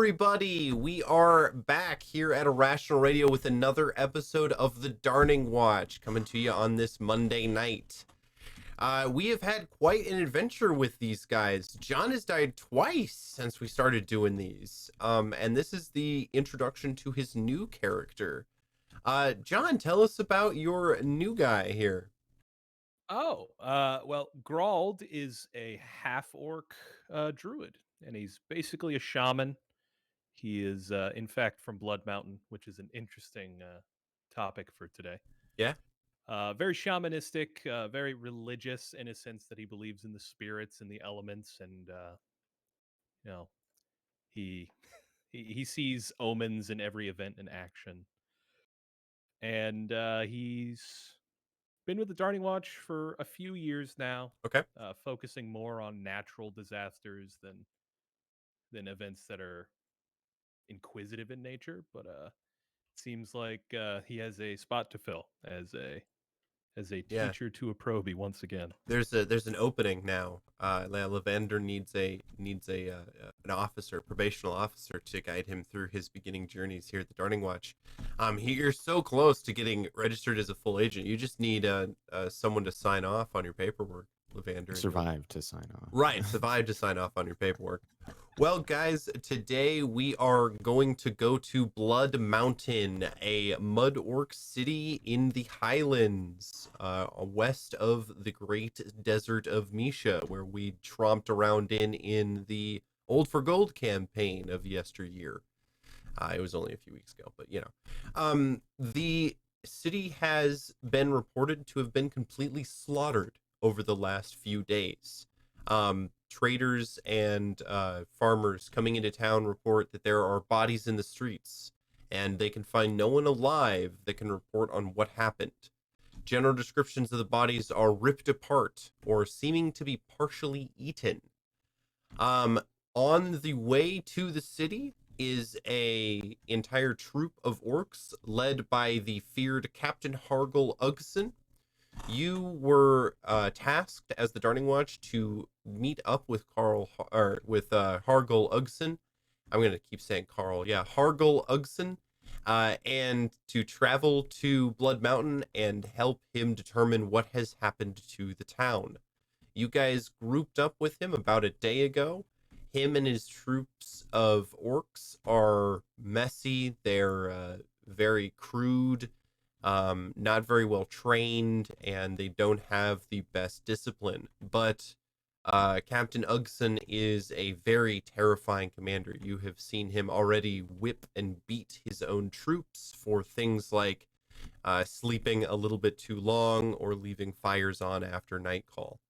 everybody? We are back here at Irrational Radio with another episode of The Darning Watch coming to you on this Monday night. We have had quite an adventure with these guys. John has died twice since we started doing these. And this is the introduction to his new character. John, tell us about your new guy here. Well, Grald is a half-orc druid, and he's basically a shaman. He is, in fact, from Blood Mountain, which is an interesting topic for today. Yeah? Very shamanistic, very religious in a sense that he believes in the spirits and the elements, and you know, he he sees omens in every event and action. And he's been with the Darning Watch for a few years now, Okay. focusing more on natural disasters than events that are inquisitive in nature. But it seems like he has a spot to fill as a Yeah. teacher to a probie once again. There's an opening now. Lavender needs an officer, probational officer, to guide him through his beginning journeys here at the Darning Watch. You're so close to getting registered as a full agent. You just need someone to sign off on your paperwork, Lavender. Survive to sign off. Right, survive to sign off on your paperwork. Well, guys, today we are going to go to Blood Mountain, a mud orc city in the Highlands, west of the Great Desert of Misha, where we tromped around in the Old for Gold campaign of yesteryear. It was only a few weeks ago, but the city has been reported to have been completely slaughtered over the last few days. Traders and farmers coming into town report that there are bodies in the streets, and they can find no one alive that can report on what happened. General descriptions of the bodies are ripped apart or seeming to be partially eaten. On the way to the city is a entire troop of orcs led by the feared Captain Hargol Uggson. You were tasked as the Darning Watch to meet up with Hargol Uggson. I'm gonna keep saying Carl. Yeah, Hargol Uggson, and to travel to Blood Mountain and help him determine what has happened to the town. You guys grouped up with him about a day ago. Him and his troops of orcs are messy. They're very crude, not very well trained, and they don't have the best discipline. But Captain Uggson is a very terrifying commander. You have seen him already whip and beat his own troops for things like sleeping a little bit too long or leaving fires on after nightfall.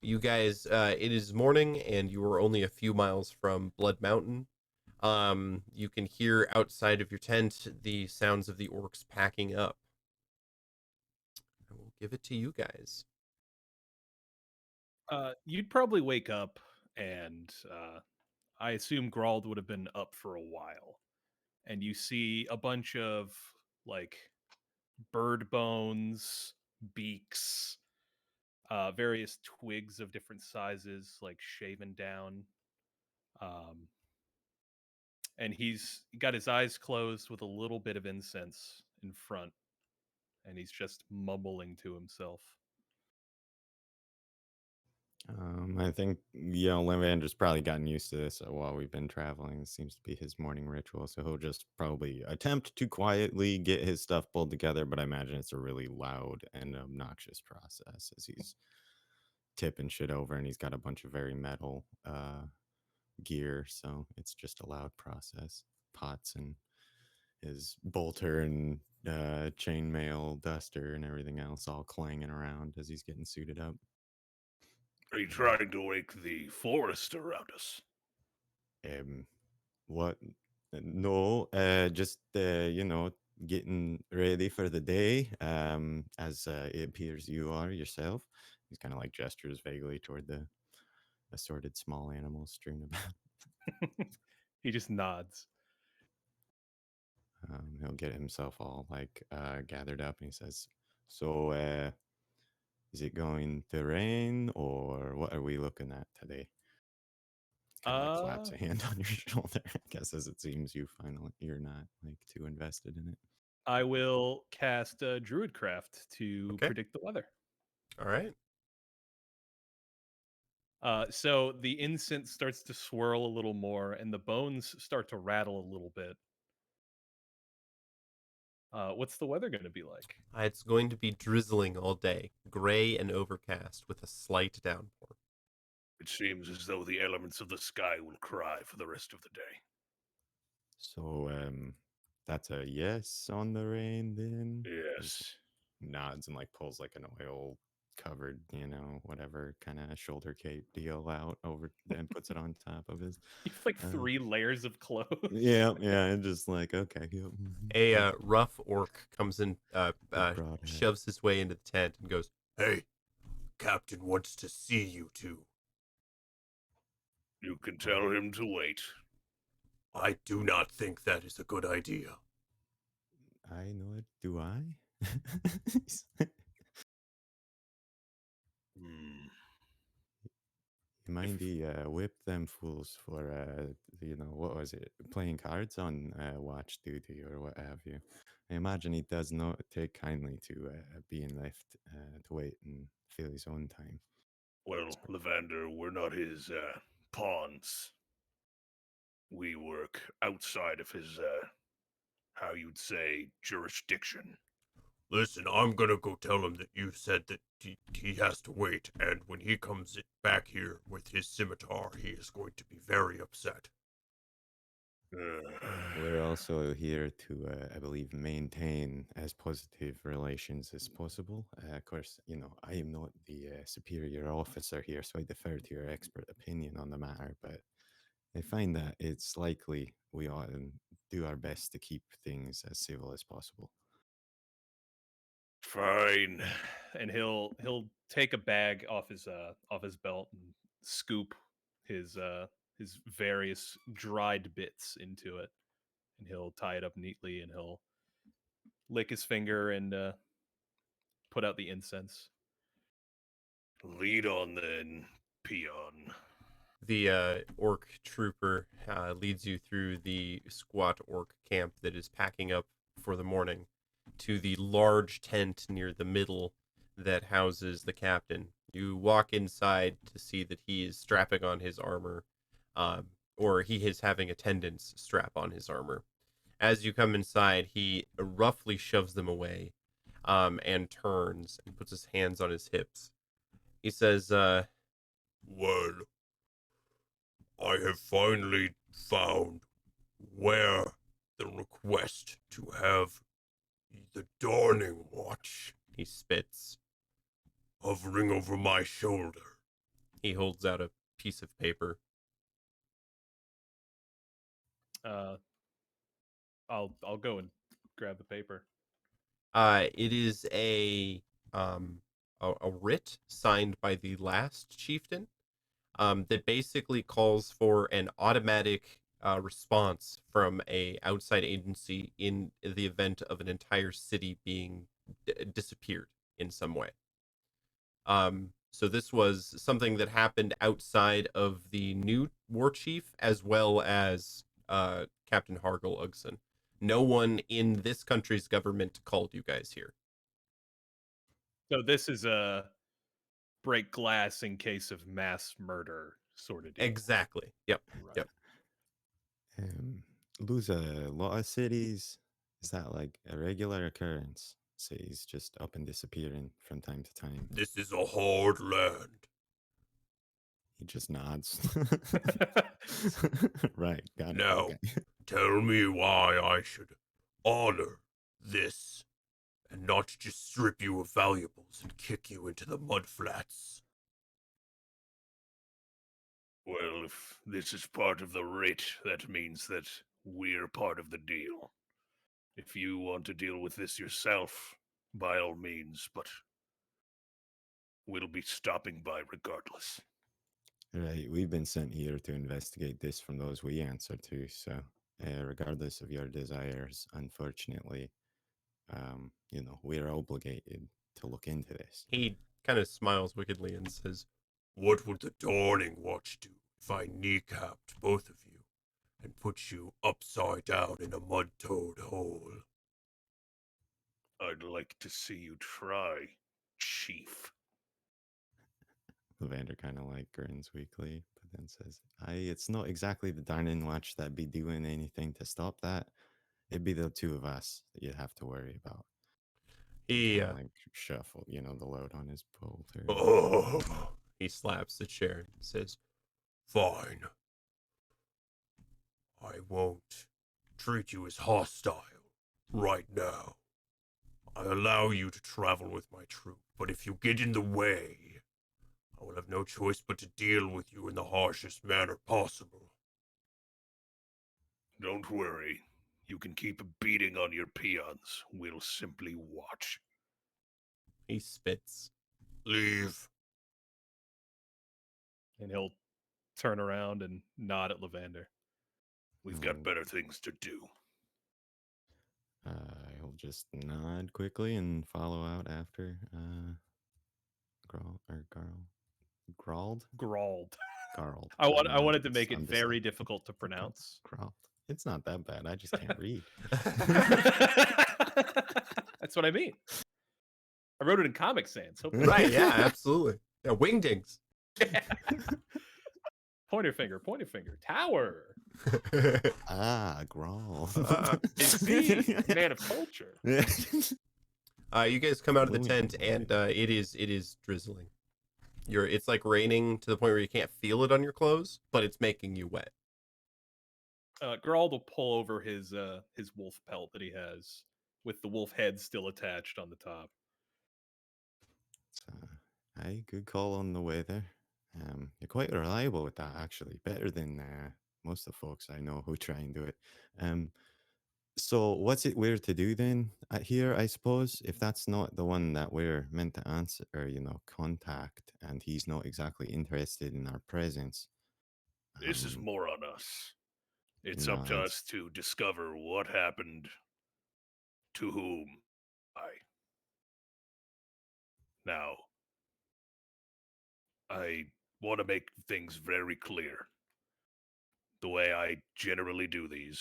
You guys, it is morning, and you are only a few miles from Blood Mountain. You can hear outside of your tent the sounds of the orcs packing up. I will give it to you guys. You'd probably wake up, and I assume Grald would have been up for a while. And you see a bunch of like bird bones, beaks, various twigs of different sizes, like shaven down. Um, and he's got his eyes closed with a little bit of incense in front, and he's just mumbling to himself. I think Lavender's probably gotten used to this while we've been traveling. It seems to be his morning ritual, so he'll just probably attempt to quietly get his stuff pulled together. But I imagine it's a really loud and obnoxious process as he's tipping shit over, and he's got a bunch of very metal gear, so it's just a loud process. Pots and his bolter and chainmail duster and everything else all clanging around as he's getting suited up. Are you trying to wake the forest around us? What? No, just getting ready for the day. As it appears you are yourself. He's kind of like gestures vaguely toward the assorted small animals strewn about. He just nods. He'll get himself all like gathered up, and he says, "So, is it going to rain, or what are we looking at today?" kind of like slaps Uh, a hand on your shoulder. I guess as it seems you're not like too invested in it. I will cast Druidcraft to Okay. predict the weather. All right. So the incense starts to swirl a little more, and the bones start to rattle a little bit. What's the weather going to be like? It's going to be drizzling all day, gray and overcast with a slight downpour. It seems as though the elements of the sky will cry for the rest of the day. So that's a yes on the rain then. He Yes. nods and like pulls like an oil covered, whatever kind of shoulder cape deal out over and puts it on top of his. You have like Uh, 3 layers of clothes. Yeah, and just like okay, yep, A rough orc comes in, big broad hat. shoves his way into the tent and goes, Hey, Captain wants to see you two. You can tell him to wait. I do not think that is a good idea. I know it. Do I? Hmm. You mind he whip them fools for what was it, playing cards on watch duty or what have you. I imagine he does not take kindly to being left to wait and feel his own time. Well, Levander, we're not his pawns. We work outside of his, how you'd say, jurisdiction. Listen, I'm gonna go tell him that you said that he has to wait, and when he comes back here with his scimitar, he is going to be very upset. We're also here to, I believe, maintain as positive relations as possible. Of course, I am not the superior officer here, so I defer to your expert opinion on the matter, but I find that it's likely we ought to do our best to keep things as civil as possible. Fine. And he'll take a bag off his belt and scoop his various dried bits into it, and he'll tie it up neatly, and he'll lick his finger and put out the incense. Lead on then, peon. the orc trooper leads you through the squat orc camp that is packing up for the morning to the large tent near the middle that houses the captain. You walk inside to see that he is strapping on his armor, or he is having attendants strap on his armor. As you come inside, he roughly shoves them away, and turns and puts his hands on his hips. He says, Well, I have finally found where the request to have the Dawning Watch he spits. hovering over my shoulder. He holds out a piece of paper. I'll go and grab the paper. It is a writ signed by the last chieftain, that basically calls for an automatic response from a outside agency in the event of an entire city being disappeared in some way. So this was something that happened outside of the new war chief as well as Captain Hargol Uggson. No one in this country's government called you guys here. So this is a break glass in case of mass murder sort of deal. Exactly. Yep. Right. Yep. Lose a lot of cities. Is that like a regular occurrence? Cities just up and disappearing from time to time. This is a hard land. He just nods. Right, got it. Now, Okay. tell me why I should honor this and not just strip you of valuables and kick you into the mudflats. Well, if this is part of the writ, that means that we're part of the deal. If you want to deal with this yourself, by all means, but we'll be stopping by regardless. Right, we've been sent here to investigate this from those we answer to. So, regardless of your desires, unfortunately, we're obligated to look into this. He kind of smiles wickedly and says, What would the Dawning Watch do if I kneecapped both of you and put you upside down in a mud toad hole? I'd like to see you try, Chief. Levander kind of like grins weakly, but then says, it's not exactly the Darning Watch that'd be doing anything to stop that. It'd be the two of us that you'd have to worry about. He Kind of like shuffle, the load on his bolter. Oh, he slaps the chair and says, fine. I won't treat you as hostile right now. I allow you to travel with my troop, but if you get in the way, I will have no choice but to deal with you in the harshest manner possible. Don't worry. You can keep beating on your peons. We'll simply watch. he spits. Leave. And he'll turn around and nod at Levander. We've Oh. got better things to do. He'll just nod quickly and follow out after Grald? Grawled. Garld. I wanted to It's- make it I'm just very like, difficult to pronounce. Grald. It's not that bad. I just can't read. That's what I mean. I wrote it in Comic Sans. Right, yeah, absolutely. Yeah, wingdings. Pointer finger, tower. Grald. Indeed, man of culture. You guys come out of the Brilliant. tent, and it is drizzling. It's like raining to the point where you can't feel it on your clothes, but it's making you wet. Gerald will pull over his wolf pelt that he has, with the wolf head still attached on the top. Aye, good call on the weather. You're quite reliable with that, actually. Better than most of the folks I know who try and do it. So what's it we're to do then here, I suppose, if that's not the one that we're meant to answer or, contact, and he's not exactly interested in our presence? This is more on us. It's up to nods. us to discover what happened to whom. Now, I want to make things very clear. The way I generally do these,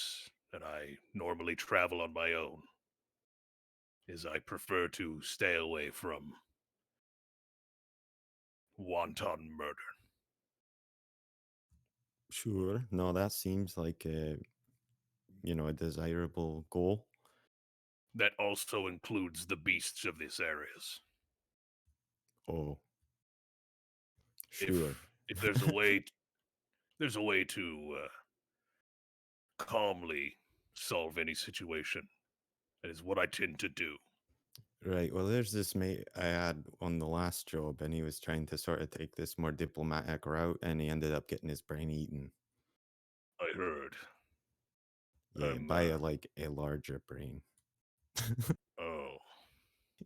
and I normally travel on my own, is I prefer to stay away from wanton murder. Sure. No, that seems like a desirable goal. That also includes the beasts of these areas. Oh, sure. If there's a way to calmly solve any situation, that is what I tend to do. Right. Well, there's this mate I had on the last job, and he was trying to sort of take this more diplomatic route, and he ended up getting his brain eaten. I heard. Yeah, by a larger brain. Oh,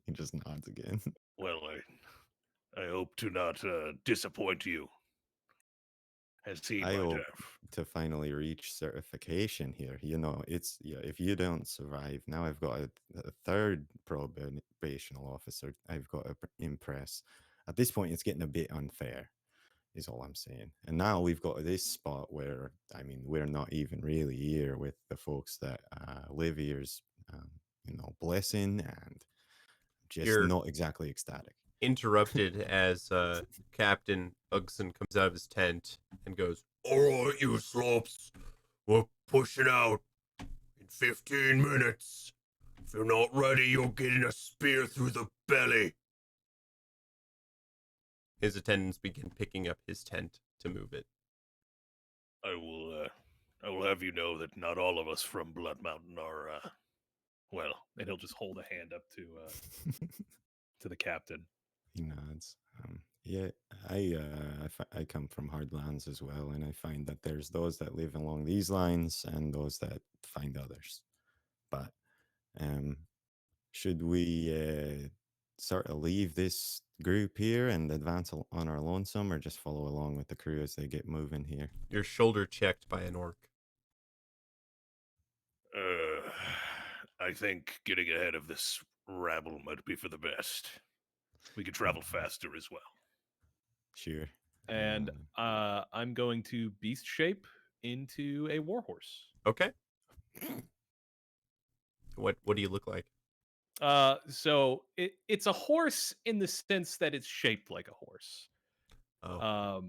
He just nods again. well, I hope to not disappoint you, as he I might hope have. to finally reach certification here. It's if you don't survive, now I've got a third probational officer I've got to impress. At this point, it's getting a bit unfair, is all I'm saying. And now we've got this spot where, we're not even really here with the folks that live here's, blessing, and just You're not exactly ecstatic. interrupted as Captain Uggson comes out of his tent and goes, Alright, you slopes. We're pushing out in 15 minutes. If you're not ready, you're getting a spear through the belly. his attendants begin picking up his tent to move it. I will have you know that not all of us from Blood Mountain are, And he'll just hold a hand up to the captain. He nods. Yeah, I come from hardlands as well, and I find that there's those that live along these lines and those that find others. But should we sort of leave this group here and advance on our lonesome, or just follow along with the crew as they get moving here? You're shoulder checked by an orc. I think getting ahead of this rabble might be for the best. We could travel faster as well. Sure. and I'm going to beast shape into a warhorse. Okay. What do you look like? So it's a horse in the sense that it's shaped like a horse. Oh,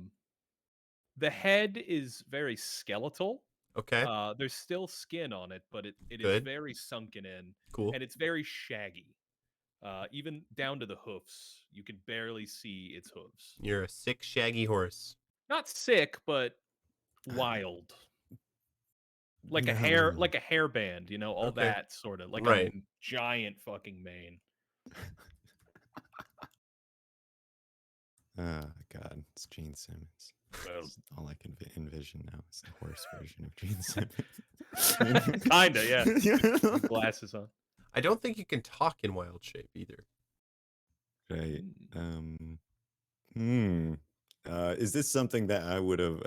The head is very skeletal. okay. There's still skin on it, but it is Good. very sunken in, Cool. and it's very shaggy. Even down to the hoofs, you can barely see its hooves. You're a sick, shaggy horse. Not sick, but wild. Like a hairband, you know, all Okay. that sort of like Right. a giant fucking mane. Oh God, it's Gene Simmons. Well, That's all I can envision now is the horse version of Gene Simmons. Kinda, yeah. With glasses on. I don't think you can talk in wild shape either. Right. Mm. Is this something that I would have?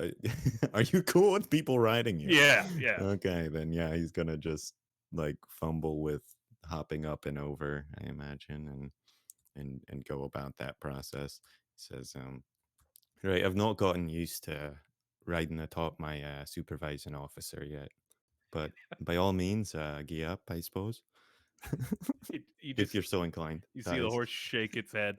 Are you cool with people riding you? Yeah. Okay, then yeah, he's gonna just like fumble with hopping up and over, I imagine, and go about that process. He says, right, I've not gotten used to riding atop my supervising officer yet, but by all means, gee up, I suppose. You If just you're so inclined. you that see the is. horse shake its head.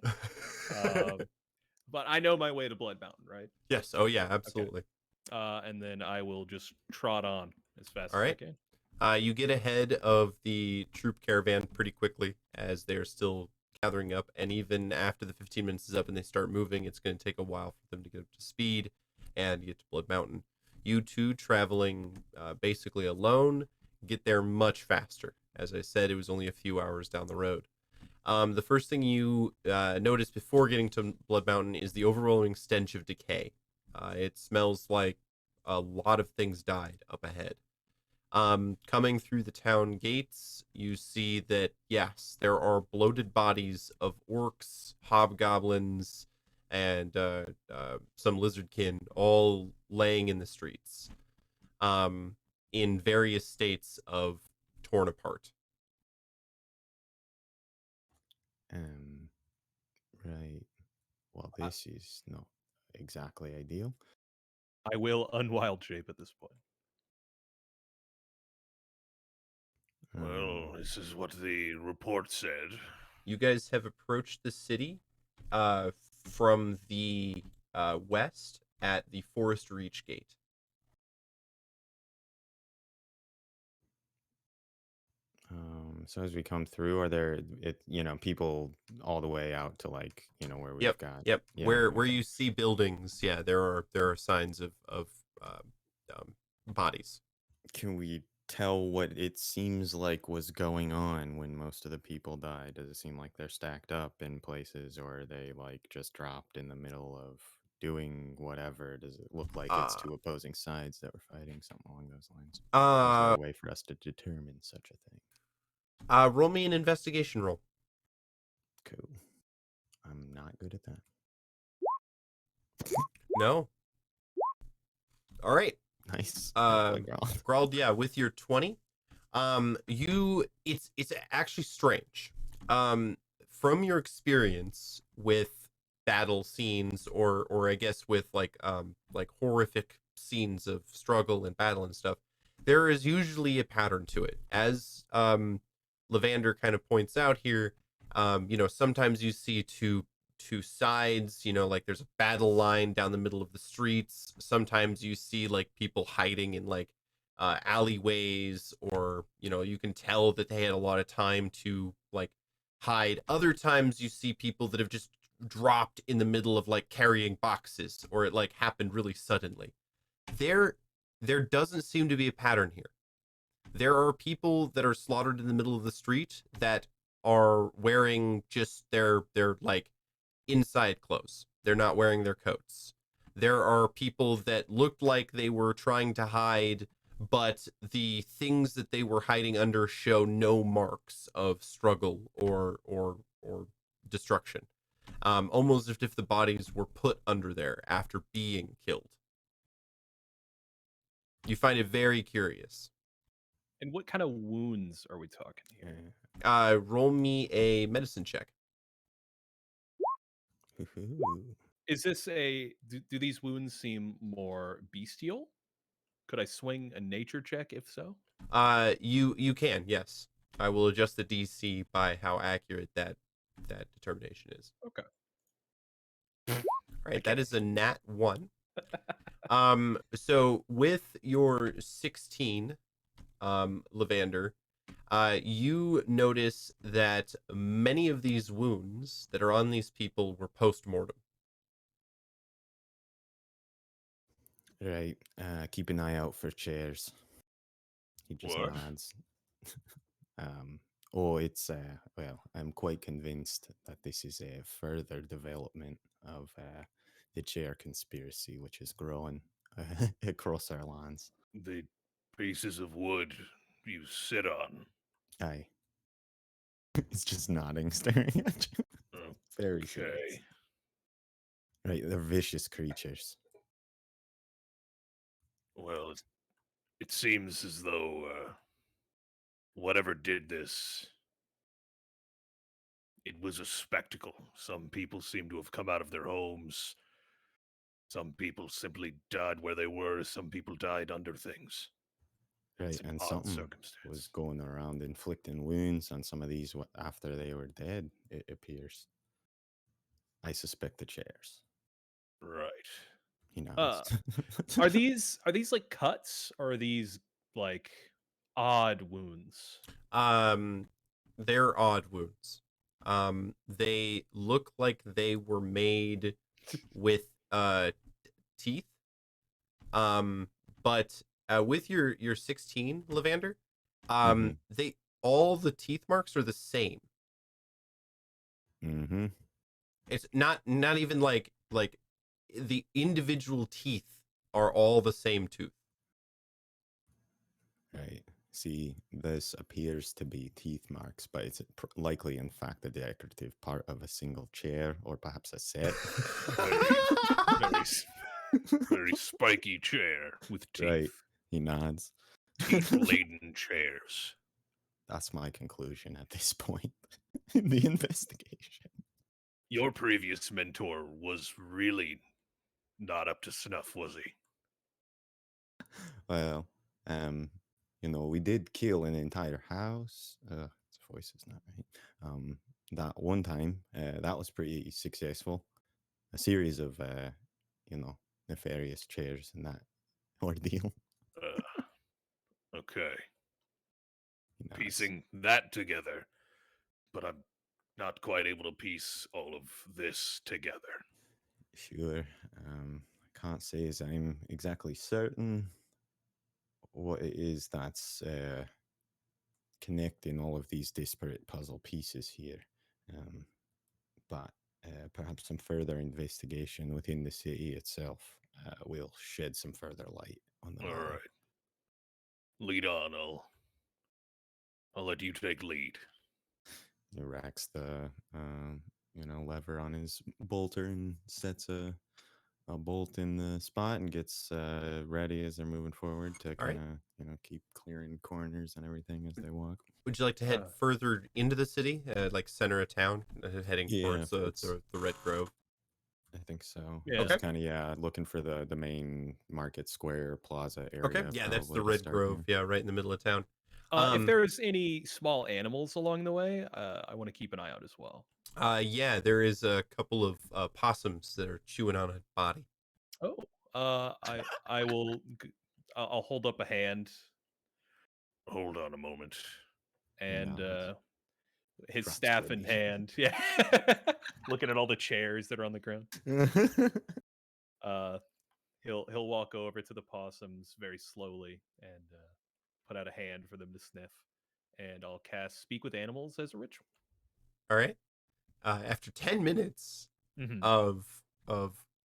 But I know my way to Blood Mountain, right? Yes. Oh, yeah. Absolutely. And then I will just trot on as fast All as I right. can. You get ahead of the troop caravan pretty quickly as they're still gathering up, and even after the 15 minutes is up and they start moving, it's going to take a while for them to get up to speed and get to Blood Mountain. You two, traveling basically alone, get there much faster. As I said, it was only a few hours down the road. The first thing you notice before getting to Blood Mountain is the overwhelming stench of decay. It smells like a lot of things died up ahead. Coming through the town gates, you see that, yes, there are bloated bodies of orcs, hobgoblins, and some lizardkin all laying in the streets, in various states of torn apart. Right. Well, this is not exactly ideal. I will unwild shape at this point. well, this is what the report said. You guys have approached the city from the west at the Forest Reach Gate. So as we come through, are there people all the way out to like where we've got Yep. yeah, Where okay. you see buildings, yeah, there are signs of bodies. Can we tell what it seems like was going on when most of the people died? Does it seem like they're stacked up in places, or are they like just dropped in the middle of doing whatever? Does it look like it's two opposing sides that were fighting, something along those lines? Is there a way for us to determine such a thing? Roll me an investigation roll. Cool. I'm not good at that. No. All right. Nice. Grald, yeah, with your 20, it's actually strange. From your experience with battle scenes, or I guess with like horrific scenes of struggle and battle and stuff, there is usually a pattern to it. As Levander kind of points out here, sometimes you see two sides, like there's a battle line down the middle of the streets. Sometimes you see like people hiding in like alleyways, or you can tell that they had a lot of time to like hide. Other times you see people that have just dropped in the middle of like carrying boxes, or it like happened really suddenly. There doesn't seem to be a pattern here. There are people that are slaughtered in the middle of the street that are wearing just their like inside clothes. They're not wearing their coats. There are people that looked like they were trying to hide, but the things that they were hiding under show no marks of struggle or destruction. Almost as if the bodies were put under there after being killed. You find it very curious. And what kind of wounds are we talking here? Roll me a medicine check. Ooh. Is this do these wounds seem more bestial? Could I swing a nature check if so? You can, yes. I will adjust the DC by how accurate that determination is. Okay. All right, that can't. is a nat 1. So with your 16, Lavander, you notice that many of these wounds that are on these people were post-mortem. Right. Keep an eye out for chairs. He just What? nods. It's well, I'm quite convinced that this is a further development of the chair conspiracy, which is growing across our lands. The pieces of wood you sit on. Aye. It's just nodding, staring at you. Very serious. Okay. Right, they're vicious creatures. Well, it seems as though whatever did this, it was a spectacle. Some people seem to have come out of their homes. Some people simply died where they were. Some people died under things. Right, It's an and odd something circumstance. was going around inflicting wounds on some of these after they were dead, it appears. I suspect the chairs. Right. He nods. Are these like cuts or are these like odd wounds? They're odd wounds. They look like they were made with teeth. But with your 16, Lavander, they all the teeth marks are the same. Mm-hmm. It's not even like the individual teeth are all the same tooth. Right. See, this appears to be teeth marks, but it's likely, in fact, a decorative part of a single chair or perhaps a set. Very spiky chair with teeth. Right. He nods. Teeth-laden chairs. That's my conclusion at this point in the investigation. Your previous mentor was really not up to snuff, was he? Well, we did kill an entire house. His voice is not right. That one time, that was pretty successful. A series of, nefarious chairs in that ordeal. Okay. He nods. Piecing that together, but I'm not quite able to piece all of this together. Sure. I can't say as I'm exactly certain what it is that's connecting all of these disparate puzzle pieces here. But perhaps some further investigation within the city itself will shed some further light on the All matter. right. Lead on. I'll let you take lead. He racks the lever on his bolter and sets a bolt in the spot and gets ready as they're moving forward to All right. kind of keep clearing corners and everything as they walk. Would you like to head further into the city, like center of town, heading towards the Red Grove? I think so. Yeah. Just kind of looking for the main market square plaza area. Okay, yeah, that's the probably to Red start Grove. here. Yeah, right in the middle of town. If there's any small animals along the way, I want to keep an eye out as well. Yeah, there is a couple of possums that are chewing on a body. Oh, I will. I'll hold up a hand. Hold on a moment. And his Drops staff in Freddy. hand. Yeah, looking at all the chairs that are on the ground. He'll walk over to the possums very slowly and put out a hand for them to sniff. And I'll cast Speak with Animals as a ritual. All right. After 10 minutes of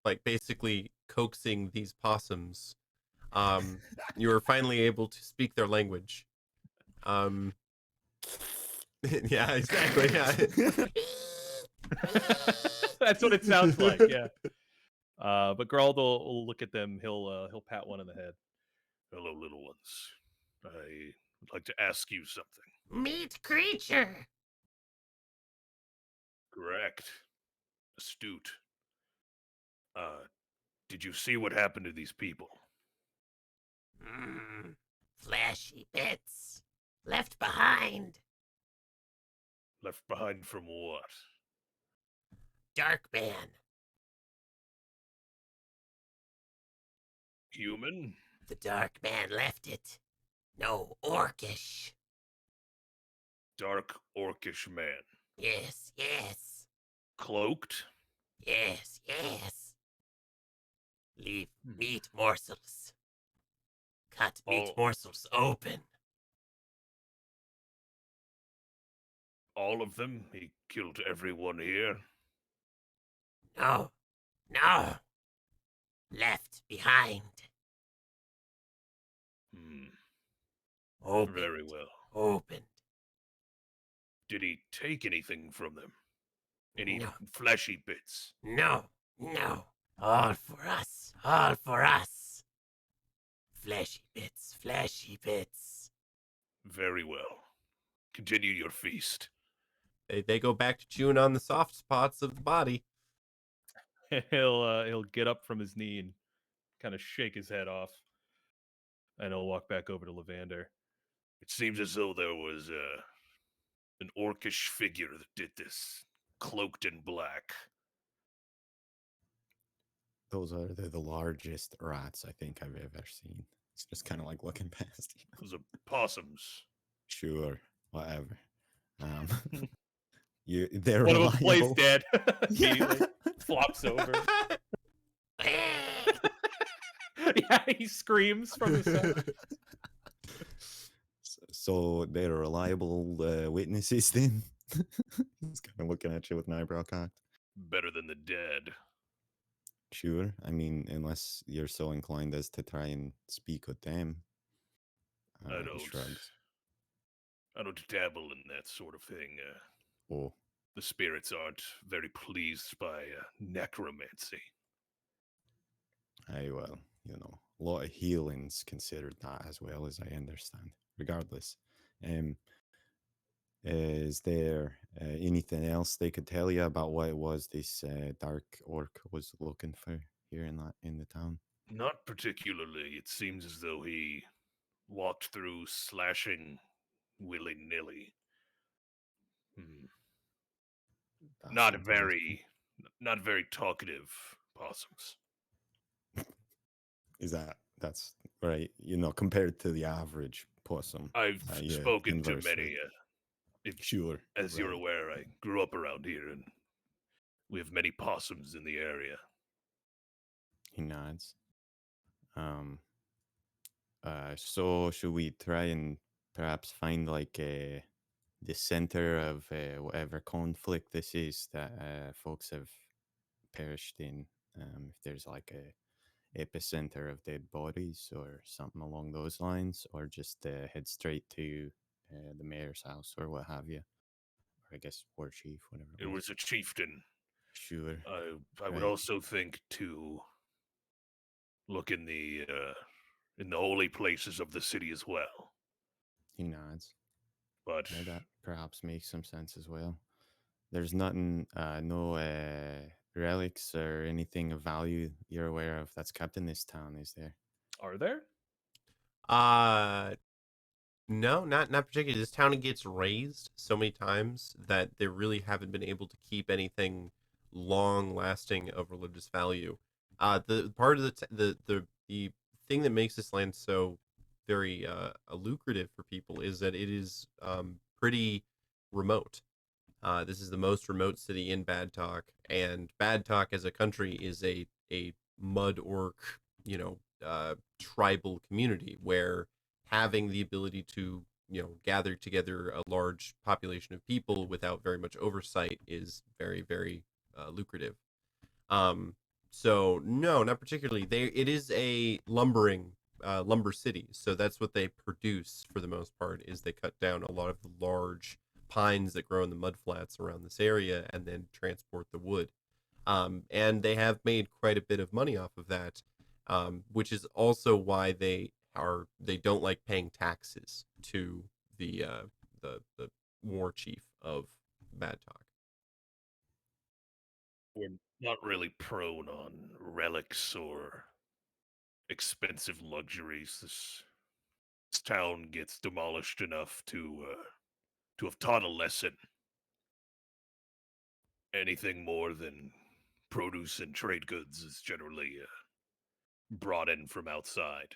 like basically coaxing these possums, you are finally able to speak their language. Yeah, exactly. Yeah. That's what it sounds like. Yeah. But Gerald will look at them. He'll pat one on the head. Hello, little ones. I would like to ask you something. Meat creature. Correct. Astute. Did you see what happened to these people? Flashy bits. Left behind. Left behind from what? Dark man. Human? The dark man left it. No, orcish. Dark orcish man. Yes, yes. Cloaked? Yes, yes. Leave meat morsels. Cut meat Oh. morsels open. All of them? He killed everyone here? No, no. Left behind. Opened. Very well. Opened. Did he take anything from them? Any No. fleshy bits? No, no. All for us. All for us. Fleshy bits, fleshy bits. Very well. Continue your feast. They go back to chewing on the soft spots of the body. He'll get up from his knee and kind of shake his head off, and he'll walk back over to Levander. It seems as though there was an orcish figure that did this, cloaked in black. Those are the largest rats I think I've ever seen. It's just kind of like looking past you. Those are possums. Sure, whatever. They're One of them plays reliable. dead. He Yeah. like, flops over. Yeah, he screams from the side. So they're reliable witnesses then? He's kind of looking at you with an eyebrow cocked. Better than the dead. Sure. I mean, unless you're so inclined as to try and speak with them. I He don't. shrugs. I don't dabble in that sort of thing. Oh, The spirits aren't very pleased by necromancy. I well, a lot of healing's considered that as well as I understand. Regardless, is there anything else they could tell you about what it was this dark orc was looking for here in the town? Not particularly. It seems as though he walked through slashing willy-nilly. That Not sounds very talkative possums. Is that's right? Compared to the average possum. I've Yeah, spoken to inversely. many. Sure. As you're right. aware, I grew up around here, and we have many possums in the area. He nods. So should we try and perhaps find like the center of whatever conflict this is that folks have perished in? If there's like a epicenter of dead bodies or something along those lines, or just head straight to the mayor's house or what have you, or I guess war chief, whatever It was a chieftain. Sure. I would Right. also think to look in the holy places of the city as well. He nods. But Yeah, that perhaps makes some sense as well. There's nothing, no relics or anything of value you're aware of that's kept in this town, is there? Are there? No, not particularly. This town gets razed so many times that they really haven't been able to keep anything long lasting of religious value. The part of the thing that makes this land so very lucrative for people is that it is pretty remote. This is the most remote city in Badtock, and Badtock as a country is a mud orc, tribal community where having the ability to gather together a large population of people without very much oversight is very, very lucrative. So no, not particularly. It is a lumber city, so that's what they produce for the most part. Is they cut down a lot of the large pines that grow in the mudflats around this area and then transport the wood. And they have made quite a bit of money off of that, which is also why they don't like paying taxes to the war chief of Badtock. We're not really prone on relics or expensive luxuries. This town gets demolished enough to have taught a lesson. Anything more than produce and trade goods is generally brought in from outside.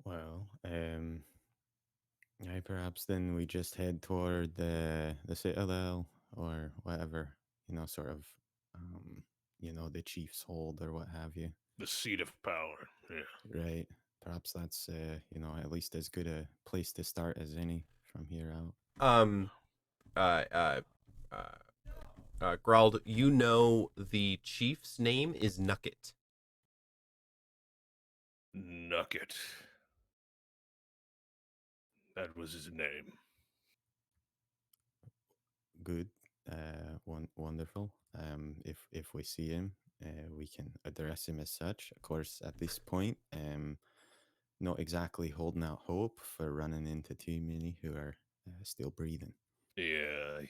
Well, perhaps then we just head toward the citadel or whatever, sort of, the chief's hold or what have you, The seat of power. Yeah. right? Perhaps that's, at least as good a place to start as any from here out. Uh, uh, Grald, you know the chief's name is Nucket. Nucket. That was his name. Good, wonderful. If we see him, we can address him as such. Of course, at this point, not exactly holding out hope for running into too many who are still breathing. Yeah,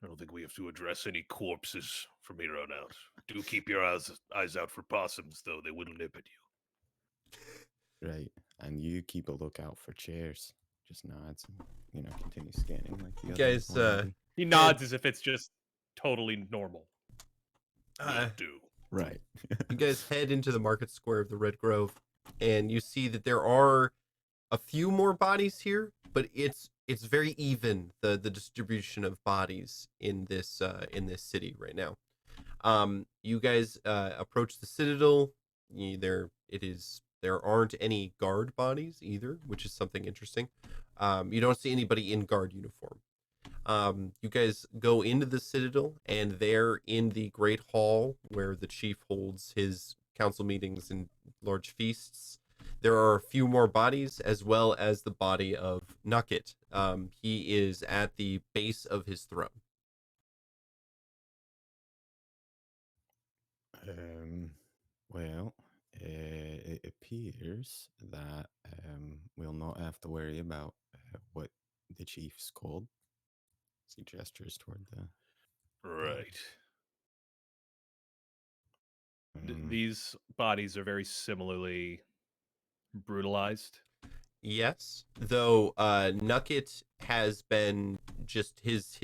I don't think we have to address any corpses from here on out. Do keep your eyes out for possums, though. They will nip at you. Right, and you keep a lookout for chairs. Just nods and continue scanning like the Guys, others. Already. He nods as if it's just totally normal. Will do. Right. You guys head into the market square of the Red Grove, and you see that there are a few more bodies here, but it's very even, the distribution of bodies in this city right now. You guys approach the citadel. There aren't any guard bodies either, which is something interesting. You don't see anybody in guard uniform. You guys go into the citadel, and there in the great hall where the chief holds his council meetings and large feasts, there are a few more bodies, as well as the body of Nucket. He is at the base of his throne. Well, it appears that we'll not have to worry about what the chief's called. He gestures toward the Right. These bodies are very similarly brutalized. Yes, though Nucket has been just his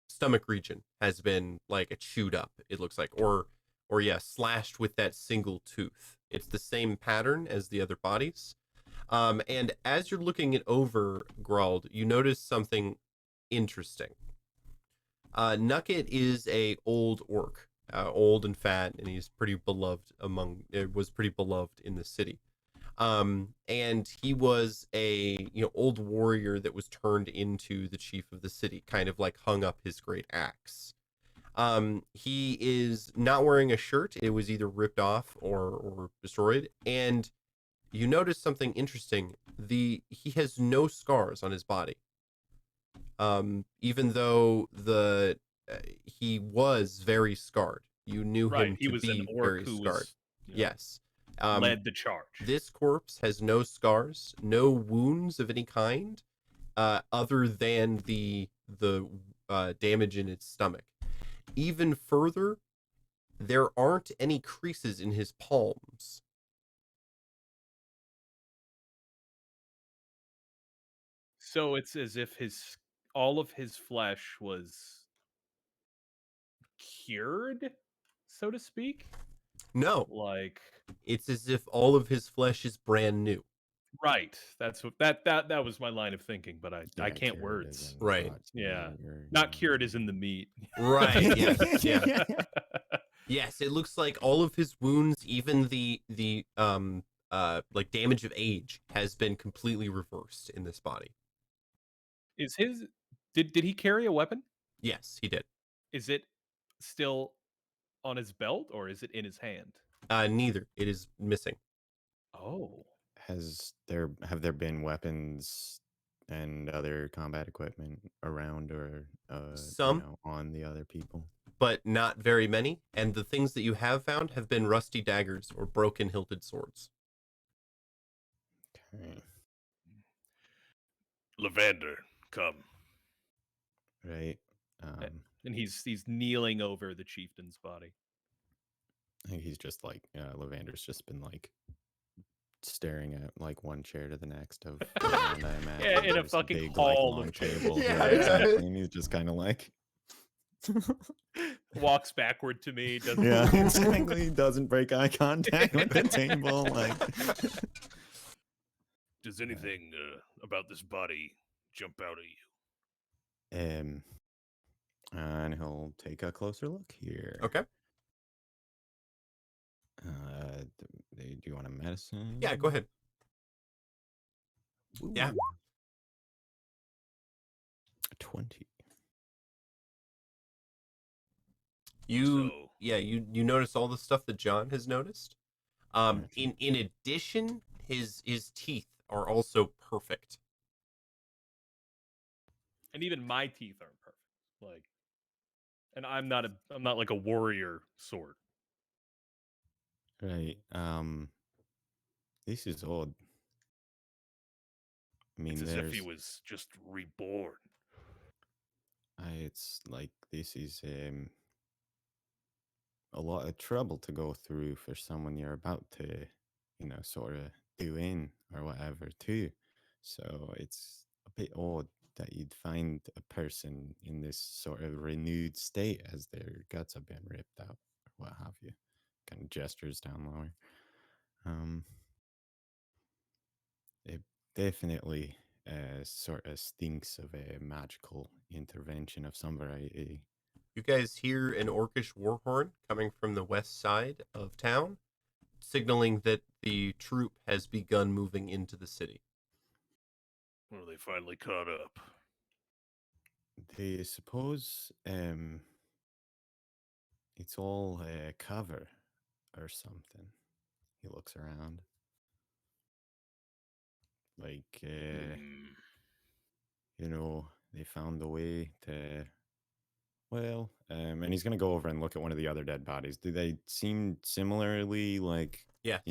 stomach region has been like chewed up. It looks like, or yeah, slashed with that single tooth. It's the same pattern as the other bodies. And as you're looking it over, Grald, you notice something interesting. Nucket is a old orc, old and fat, and he's pretty beloved was pretty beloved in the city. And he was a old warrior that was turned into the chief of the city, kind of like hung up his great axe. He is not wearing a shirt. It was either ripped off or destroyed. And you notice something interesting. He has no scars on his body. Even though he was very scarred. You knew him He to was be an orc very who scarred. was, Yes. led the charge. This corpse has no scars, no wounds of any kind, other than the damage in its stomach. Even further, there aren't any creases in his palms. So it's as if all of his flesh was cured, so to speak. No, Like, it's as if all of his flesh is brand new. right. That's what that was my line of thinking, but I can't cured words. as in Right. rots Yeah. meat or, Not cured as in the meat. Right. Yes. Yeah. Yes. It looks like all of his wounds, even the like damage of age, has been completely reversed in this body. Is his did he carry a weapon? Yes, he did. Is it still on his belt or is it in his hand? Neither. It is missing. Oh. Have there been weapons and other combat equipment around or Some, on the other people? but not very many. And the things that you have found have been rusty daggers or broken hilted swords. Okay. Lavender, come. Right. And he's kneeling over the chieftain's body. I think he's just like Lavander's just been like staring at like one chair to the next of around, I imagine. Yeah, in a There's fucking big, hall like, long of chairs. table. Yeah, Yeah, yeah. exactly. And he's just kind of like Walks backward to me. Doesn't yeah, exactly. Doesn't break eye contact with the table. Like Does anything about this body jump out at you? and he'll take a closer look here. Okay. Do you want a medicine? Yeah, go ahead. Yeah. Ooh. 20. You So- you notice all the stuff that John has noticed. Gotcha. In addition, his teeth are also perfect. and even my teeth aren't perfect. Like, and I'm not like a warrior sword. Right. This is odd. I mean, It's as if he there's was just reborn. it's like this is a lot of trouble to go through for someone you're about to, sort of do in or whatever too. So it's a bit odd that you'd find a person in this sort of renewed state as their guts have been ripped out or what have you. Kind of gestures down lower. It definitely sort of stinks of a magical intervention of some variety. You guys hear an orcish war horn coming from the west side of town, signaling that the troop has begun moving into the city. Well, they finally caught up. They suppose it's all a cover or something. He looks around. Like, Hmm. they found a way to. Well, and he's going to go over and look at one of the other dead bodies. Do they seem similarly, like, Yes.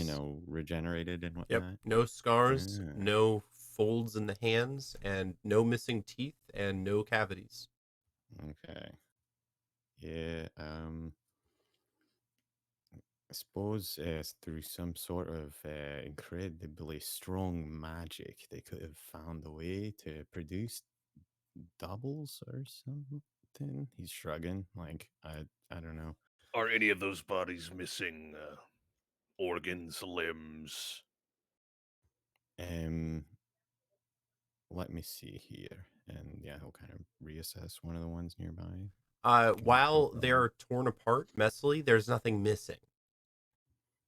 regenerated and Yep. whatnot? No scars, Ah. no folds in the hands, and no missing teeth and no cavities. Okay. Yeah, I suppose through some sort of incredibly strong magic, they could have found a way to produce doubles or something. He's shrugging, like I don't know. Are any of those bodies missing organs, limbs? Um, let me see here, and yeah, he'll kind of reassess one of the ones nearby. While they're torn apart messily, there's nothing missing.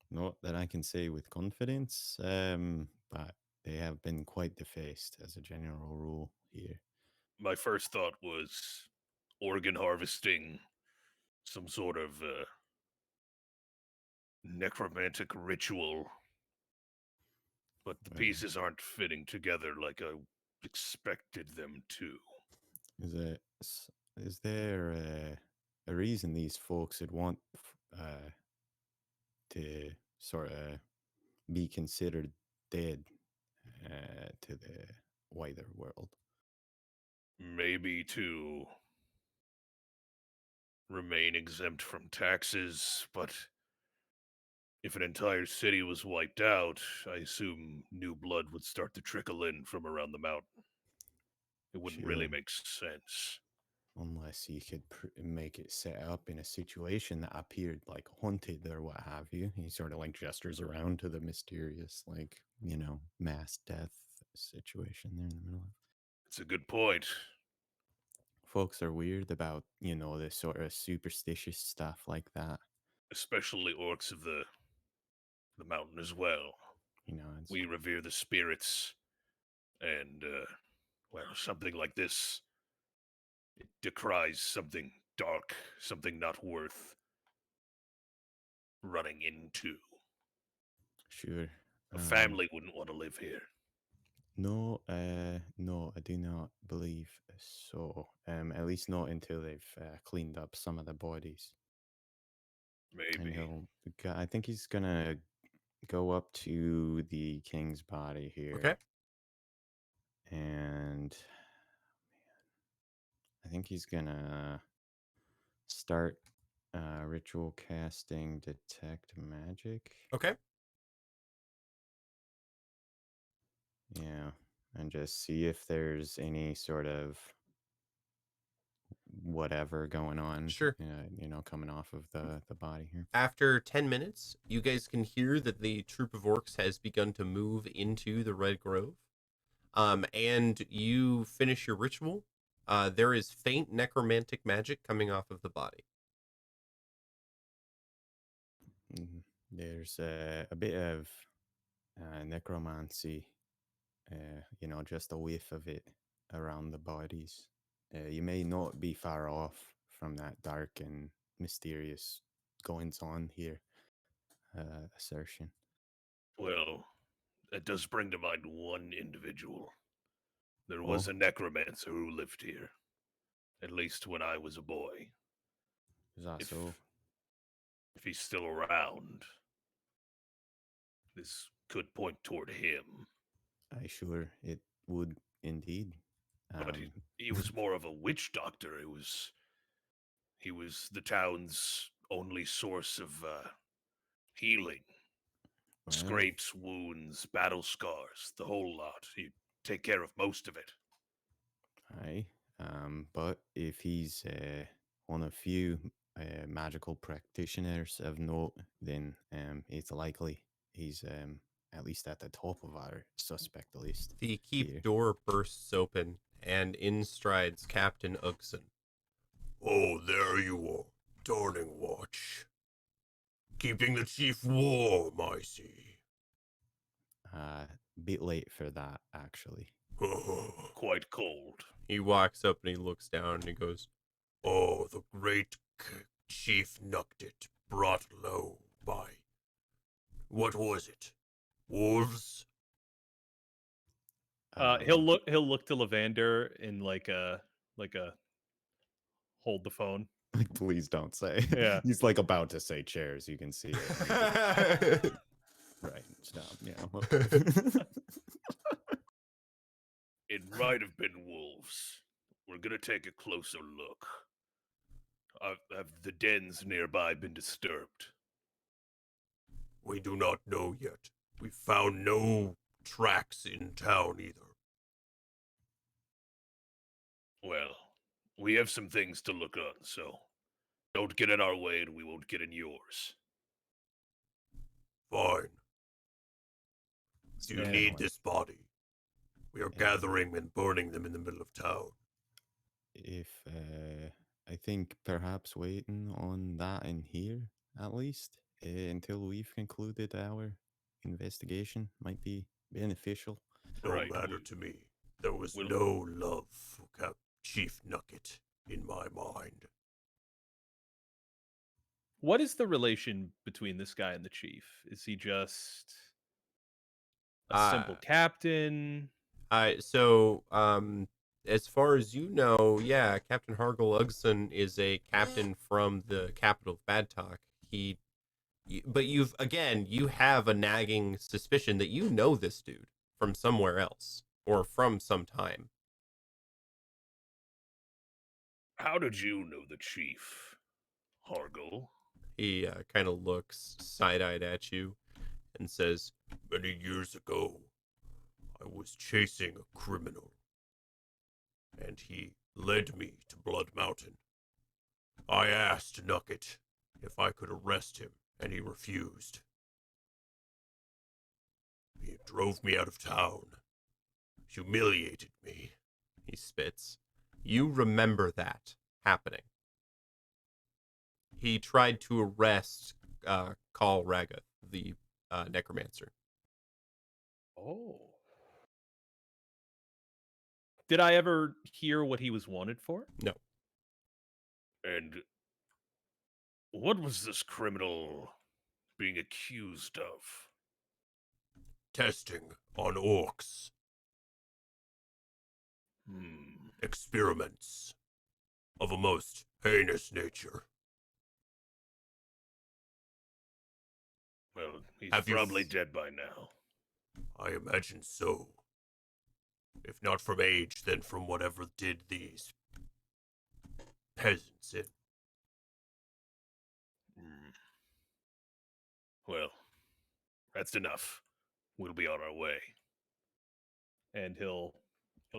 Not that I can say with confidence, but they have been quite defaced as a general rule here. My first thought was organ harvesting, some sort of necromantic ritual. But the Well, pieces aren't fitting together like I expected them to. Is there a reason these folks would want to sort of be considered dead to the wider world? Maybe to remain exempt from taxes, but if an entire city was wiped out, I assume new blood would start to trickle in from around the mountain. It wouldn't really Sure. make sense. Unless you could make it set up in a situation that appeared like haunted or what have you. He sort of like gestures around to the mysterious, like, mass death situation there in the middle of. It's a good point. Folks are weird about, this sort of superstitious stuff like that. Especially orcs of the mountain as well. It's, We revere the spirits, and well, something like this, it decries something dark, something not worth running into. sure. A family wouldn't want to live here. No, no, I do not believe so. At least not until they've cleaned up some of the bodies. And Maybe. I think he's gonna go up to the king's body here. Okay. And I think he's gonna start ritual casting detect magic. Okay. Yeah, and just see if there's any sort of whatever going on. Sure. Coming off of the body here. After 10 minutes, you guys can hear that the troop of orcs has begun to move into the Red Grove. And you finish your ritual. There is faint necromantic magic coming off of the body. There's a bit of necromancy, just a whiff of it around the bodies. You may not be far off from that dark and mysterious goings on here assertion. Well, that does bring to mind one individual. There Oh. was a necromancer who lived here, at least when I was a boy. Is that If, so? if he's still around, this could point toward him. I sure it would indeed. But he was more of a witch doctor. He was the town's only source of healing. well, Scrapes, wounds, battle scars, the whole lot. He'd take care of most of it. aye. But if he's one of few magical practitioners of note, then it's likely he's at least at the top of our suspect list. The keep here. door bursts open, and in strides Captain Uggson. Oh, there you are, Darning Watch. Keeping the chief warm, I see. Bit late for that, actually. Quite cold. He walks up and he looks down and he goes, Oh, the great Chief Nucked, brought low by... What was it? Wolves? He'll look to Lavander in like a hold the phone. Please don't say. Yeah. He's like about to say chairs. You can see it. Right. Stop. Yeah. It might have been wolves. We're gonna take a closer look. Have the dens nearby been disturbed? We do not know yet. We found no tracks in town either. Well, we have some things to look on, so don't get in our way and we won't get in yours. Fine. Do you Yeah, need like- this body? We are Yeah. gathering and burning them in the middle of town. If I think perhaps waiting on that in here at least until we've concluded our investigation might be beneficial. No Right, matter we- to me. There was we'll- no love for Chief Nucket in my mind. What is the relation between this guy and the chief? Is he just a simple captain? As far as you know, yeah, Captain Hargol Uggson is a captain from the capital of Badtock. But you have a nagging suspicion that you know this dude from somewhere else or from some time. How did you know the chief, Hargol? He kind of looks side-eyed at you and says, Many years ago, I was chasing a criminal, and he led me to Blood Mountain. I asked Nucket if I could arrest him, and he refused. He drove me out of town, humiliated me. he spits. You remember that happening. He tried to arrest Khal Ragath, the necromancer. Oh. Did I ever hear what he was wanted for? No. And what was this criminal being accused of? Testing on orcs. Experiments of a most heinous nature. Well, he's Have you probably f- dead by now. I imagine so. If not from age, then from whatever did these peasants in. Well, that's enough. We'll be on our way. And he'll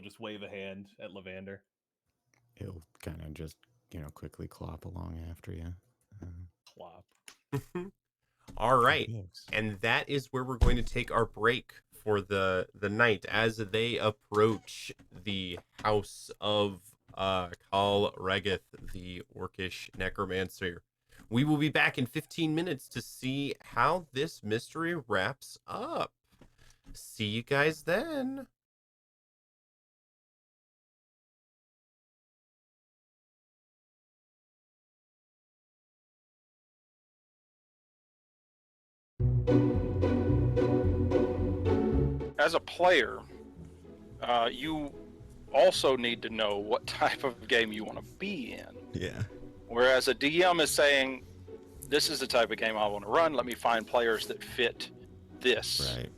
just wave a hand at Lavander. He'll kind of just, quickly clop along after you. Clop. All right. Yes. And that is where we're going to take our break for the night as they approach the house of Kal Regeth, the orcish necromancer. We will be back in 15 minutes to see how this mystery wraps up. See you guys then. As a player, you also need to know what type of game you want to be in. Yeah. Whereas a DM is saying, this is the type of game I want to run. Let me find players that fit this. Right.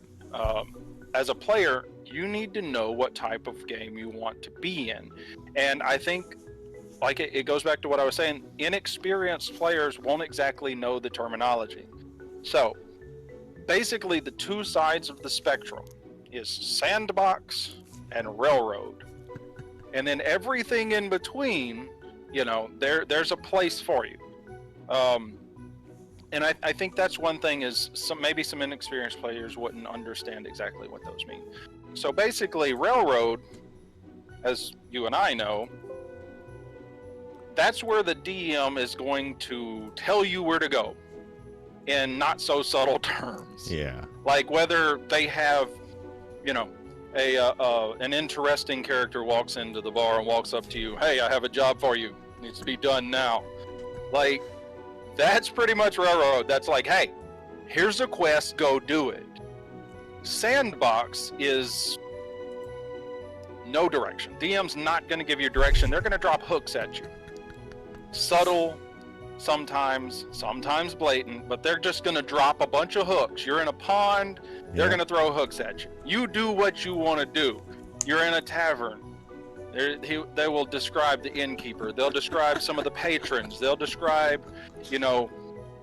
As a player, you need to know what type of game you want to be in. And I think, like it goes back to what I was saying, inexperienced players won't exactly know the terminology. So, basically the two sides of the spectrum is sandbox and railroad. And then everything in between, there's a place for you. And I think that's one thing is maybe some inexperienced players wouldn't understand exactly what those mean. So basically, railroad, as you and I know, that's where the DM is going to tell you where to go in not so subtle terms. Yeah. Like whether they have, an interesting character walks into the bar and walks up to you, hey, I have a job for you. It needs to be done now. Like, that's pretty much railroad. That's like, hey, here's a quest, go do it. Sandbox is no direction. DM's not going to give you direction. They're going to drop hooks at you. Subtle, sometimes blatant, but they're just going to drop a bunch of hooks. You're in a pond, they're going to throw hooks at you. You do what you want to do. You're in a tavern. They will describe the innkeeper. They'll describe some of the patrons. They'll describe,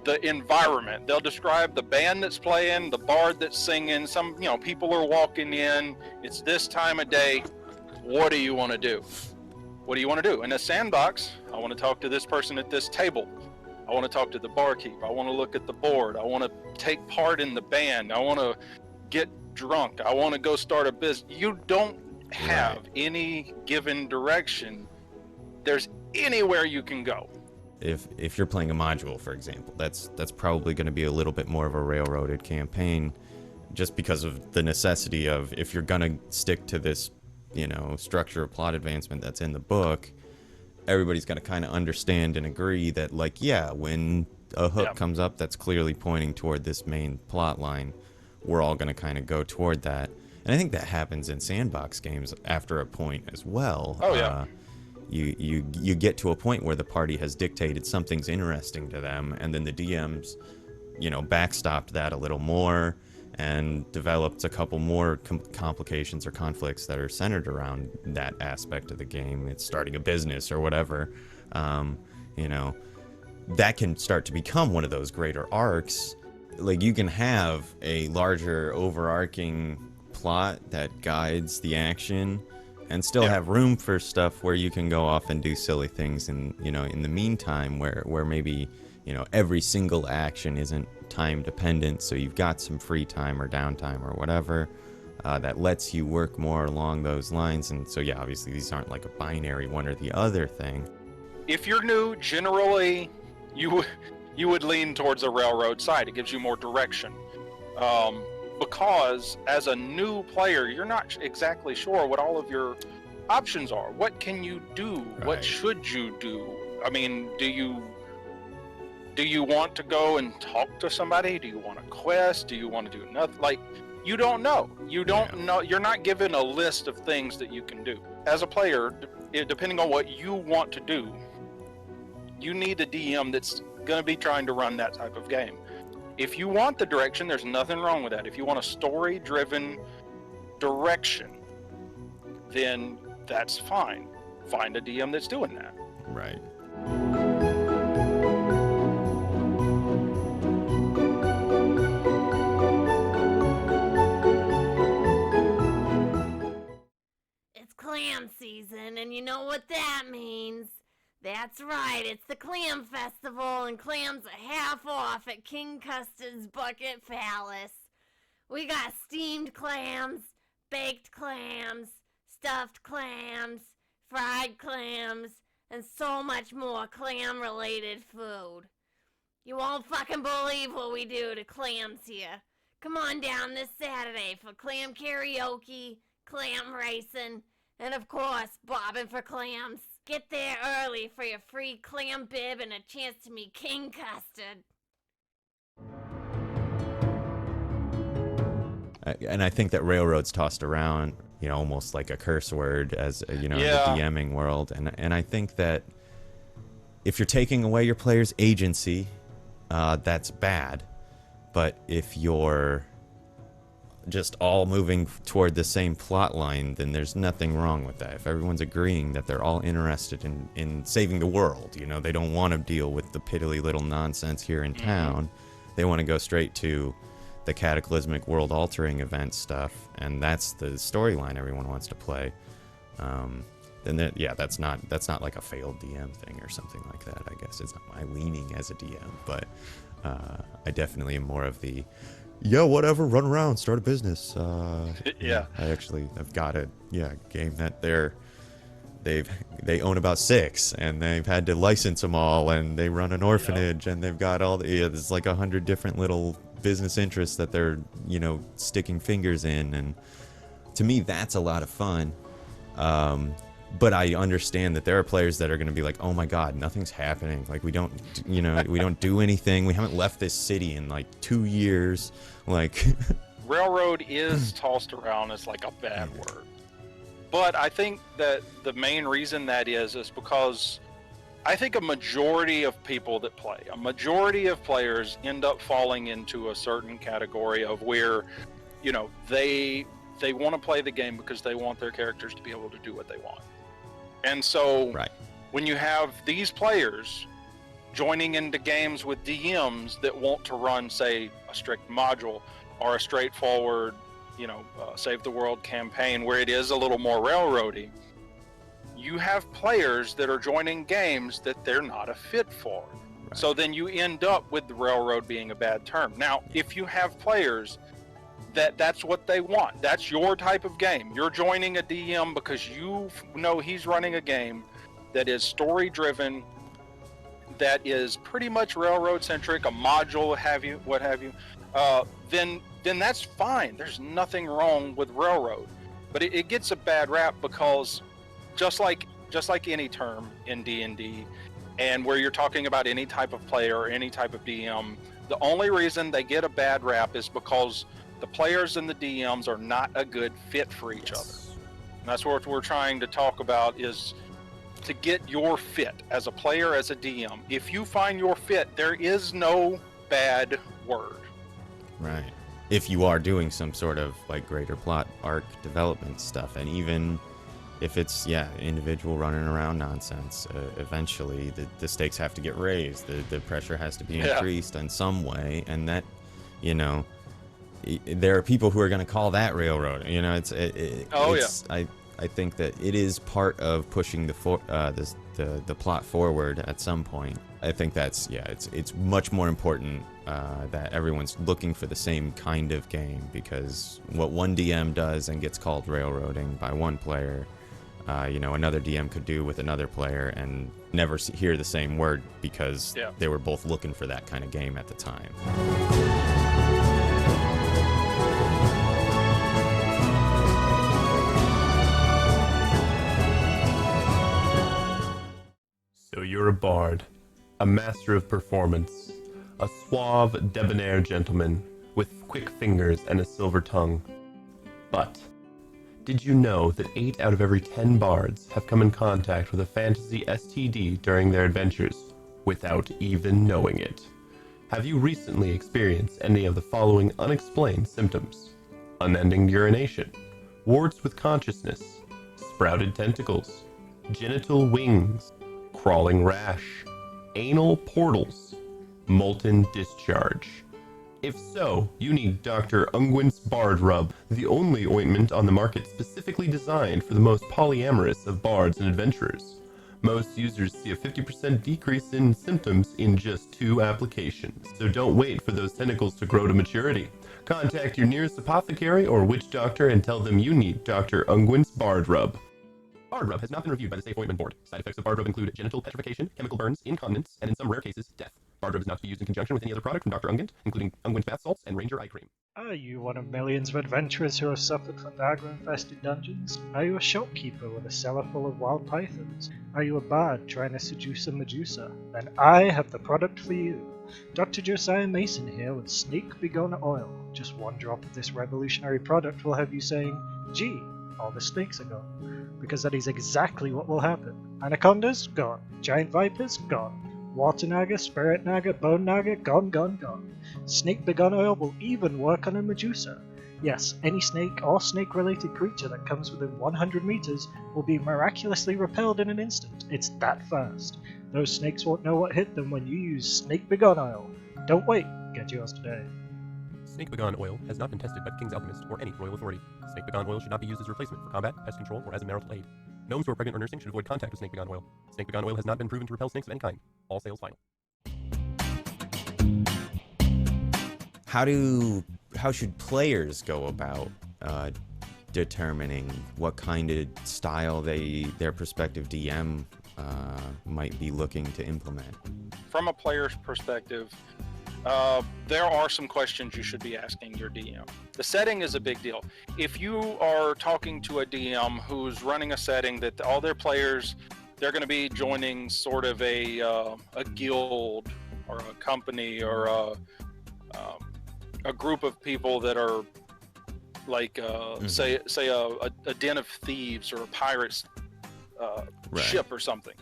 the environment. They'll describe the band that's playing, the bard that's singing. Some, people are walking in. It's this time of day. What do you want to do? What do you want to do? In a sandbox, I want to talk to this person at this table. I want to talk to the barkeep. I want to look at the board. I want to take part in the band. I want to get drunk. I want to go start a business. You don't have any given direction. There's anywhere you can go. If you're playing a module, for example, that's probably going to be a little bit more of a railroaded campaign, just because of the necessity of, if you're going to stick to this, structure of plot advancement that's in the book, everybody's got to kind of understand and agree that, when a hook comes up that's clearly pointing toward this main plot line, we're all going to kind of go toward that. And I think that happens in sandbox games after a point as well. Oh, yeah. You get to a point where the party has dictated something's interesting to them, and then the DMs, backstopped that a little more and developed a couple more complications or conflicts that are centered around that aspect of the game. It's starting a business or whatever. That can start to become one of those greater arcs. Like, you can have a larger overarching plot that guides the action and still have room for stuff where you can go off and do silly things in the meantime, where maybe every single action isn't time dependent, so you've got some free time or downtime or whatever that lets you work more along those lines. And so obviously these aren't like a binary one or the other thing. If you're new, generally you would lean towards the railroad side. It gives you more direction. Because as a new player, you're not exactly sure what all of your options are. What can you do? Right. What should you do? I mean, do you want to go and talk to somebody? Do you want a quest? Do you want to do nothing? Like, you don't know. You don't know. You're not given a list of things that you can do. As a player, depending on what you want to do, you need a DM that's going to be trying to run that type of game. If you want the direction, there's nothing wrong with that. If you want a story-driven direction, then that's fine. Find a DM that's doing that. Right. season, and you know what that means. That's right, it's the Clam Festival, and clams are half off at King Custard's Bucket Palace. We got steamed clams, baked clams, stuffed clams, fried clams, and so much more clam-related food. You won't fucking believe what we do to clams here. Come on down this Saturday for clam karaoke, clam racing, and of course, bobbing for clams. Get there early for your free clam bib and a chance to meet King Custard. And I think that railroad's tossed around, almost like a curse word as, in the DMing world. And I think that if you're taking away your player's agency, that's bad. But if you're just all moving toward the same plot line, then there's nothing wrong with that. If everyone's agreeing that they're all interested in saving the world, they don't want to deal with the piddly little nonsense here in town. They want to go straight to the cataclysmic world-altering event stuff, and that's the storyline everyone wants to play. Then that's not like a failed DM thing or something like that. I guess it's not my leaning as a DM, but I definitely am more of the whatever, run around, start a business. I actually have got a game that they own about 6, and they've had to license them all, and they run an orphanage, and they've got all there's like 100 different little business interests that they're sticking fingers in, and to me that's a lot of fun. But I understand that there are players that are going to be like, oh my god, nothing's happening, like we don't we don't do anything, we haven't left this city in like 2 years, like railroad is tossed around as like a bad word, but I think that the main reason that is because I think a majority of people that play, a majority of players end up falling into a certain category of where, they want to play the game because they want their characters to be able to do what they want. And so when you have these players joining into games with DMs that want to run, say, a strict module or a straightforward, save the world campaign where it is a little more railroady, you have players that are joining games that they're not a fit for. Right. So then you end up with the railroad being a bad term. Now, if you have players that's what they want, that's your type of game, you're joining a DM because you know he's running a game that is story driven, that is pretty much railroad centric, a module, what have you, then that's fine. There's nothing wrong with railroad. But it gets a bad rap because just like any term in D&D, and where you're talking about any type of player or any type of DM, the only reason they get a bad rap is because the players and the DMs are not a good fit for each other. And that's what we're trying to talk about, is to get your fit as a player, as a DM. If you find your fit, there is no bad word. Right. If you are doing some sort of like greater plot arc development stuff, and even if it's individual running around nonsense, eventually the stakes have to get raised, the pressure has to be increased in some way, and that there are people who are going to call that railroad. I think that it is part of pushing the plot forward at some point. I think that's it's much more important that everyone's looking for the same kind of game, because what one DM does and gets called railroading by one player, another DM could do with another player and never hear the same word, because they were both looking for that kind of game at the time. So you're a bard, a master of performance, a suave, debonair gentleman with quick fingers and a silver tongue. But did you know that 8 out of every 10 bards have come in contact with a fantasy STD during their adventures without even knowing it? Have you recently experienced any of the following unexplained symptoms? Unending urination, warts with consciousness, sprouted tentacles, genital wings, crawling rash, anal portals, molten discharge, If so, you need Dr. Ungwin's Bard Rub, the only ointment on the market specifically designed for the most polyamorous of bards and adventurers. Most users see a 50% decrease in symptoms in just 2 applications, so don't wait for those tentacles to grow to maturity. Contact your nearest apothecary or witch doctor and tell them you need Dr. Ungwin's Bard Rub. Bard Rub has not been reviewed by the Safe Ointment Board. Side effects of Bard Rub include genital petrification, chemical burns, incontinence, and in some rare cases, death. Bard Rub is not to be used in conjunction with any other product from Dr. Ungwin, including Ungwin's bath salts and Ranger eye cream. Are you one of millions of adventurers who have suffered from dagger-infested dungeons? Are you a shopkeeper with a cellar full of wild pythons? Are you a bard trying to seduce a Medusa? Then I have the product for you. Dr. Josiah Mason here with Snake Begone Oil. Just one drop of this revolutionary product will have you saying, gee, all the snakes are gone. Because that is exactly what will happen. Anacondas? Gone. Giant vipers? Gone. Water naga, spirit naga, bone naga, gone, gone, gone. Snake Begone Oil will even work on a Medusa. Yes, any snake or snake-related creature that comes within 100 meters will be miraculously repelled in an instant. It's that fast. Those snakes won't know what hit them when you use Snake Begone Oil. Don't wait, get yours today. Snake Begone Oil has not been tested by the King's Alchemist or any royal authority. Snake Begone Oil should not be used as a replacement for combat, pest control, or as a marital aid. Gnomes who are pregnant or nursing should avoid contact with Snake Begone Oil. Snake Begone Oil has not been proven to repel snakes of any kind. All sales final. How should players go about determining what kind of style their prospective DM might be looking to implement? From a player's perspective, there are some questions you should be asking your DM. The setting is a big deal. If you are talking to a DM who's running a setting that all their players, they're going to be joining sort of a guild or a company or a group of people that are like say a den of thieves or a pirate's ship or something.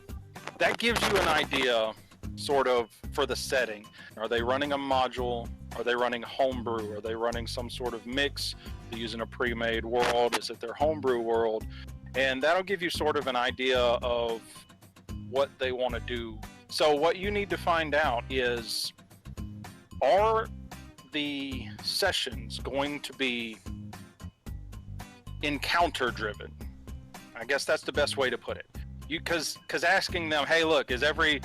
That gives you an idea sort of for the setting. Are they running a module? Are they running homebrew? Are they running some sort of mix? Are they using a pre-made world? Is it their homebrew world? And that'll give you sort of an idea of what they want to do. So what you need to find out is, are the sessions going to be encounter driven? I guess that's the best way to put it. Because asking them, hey, look, is every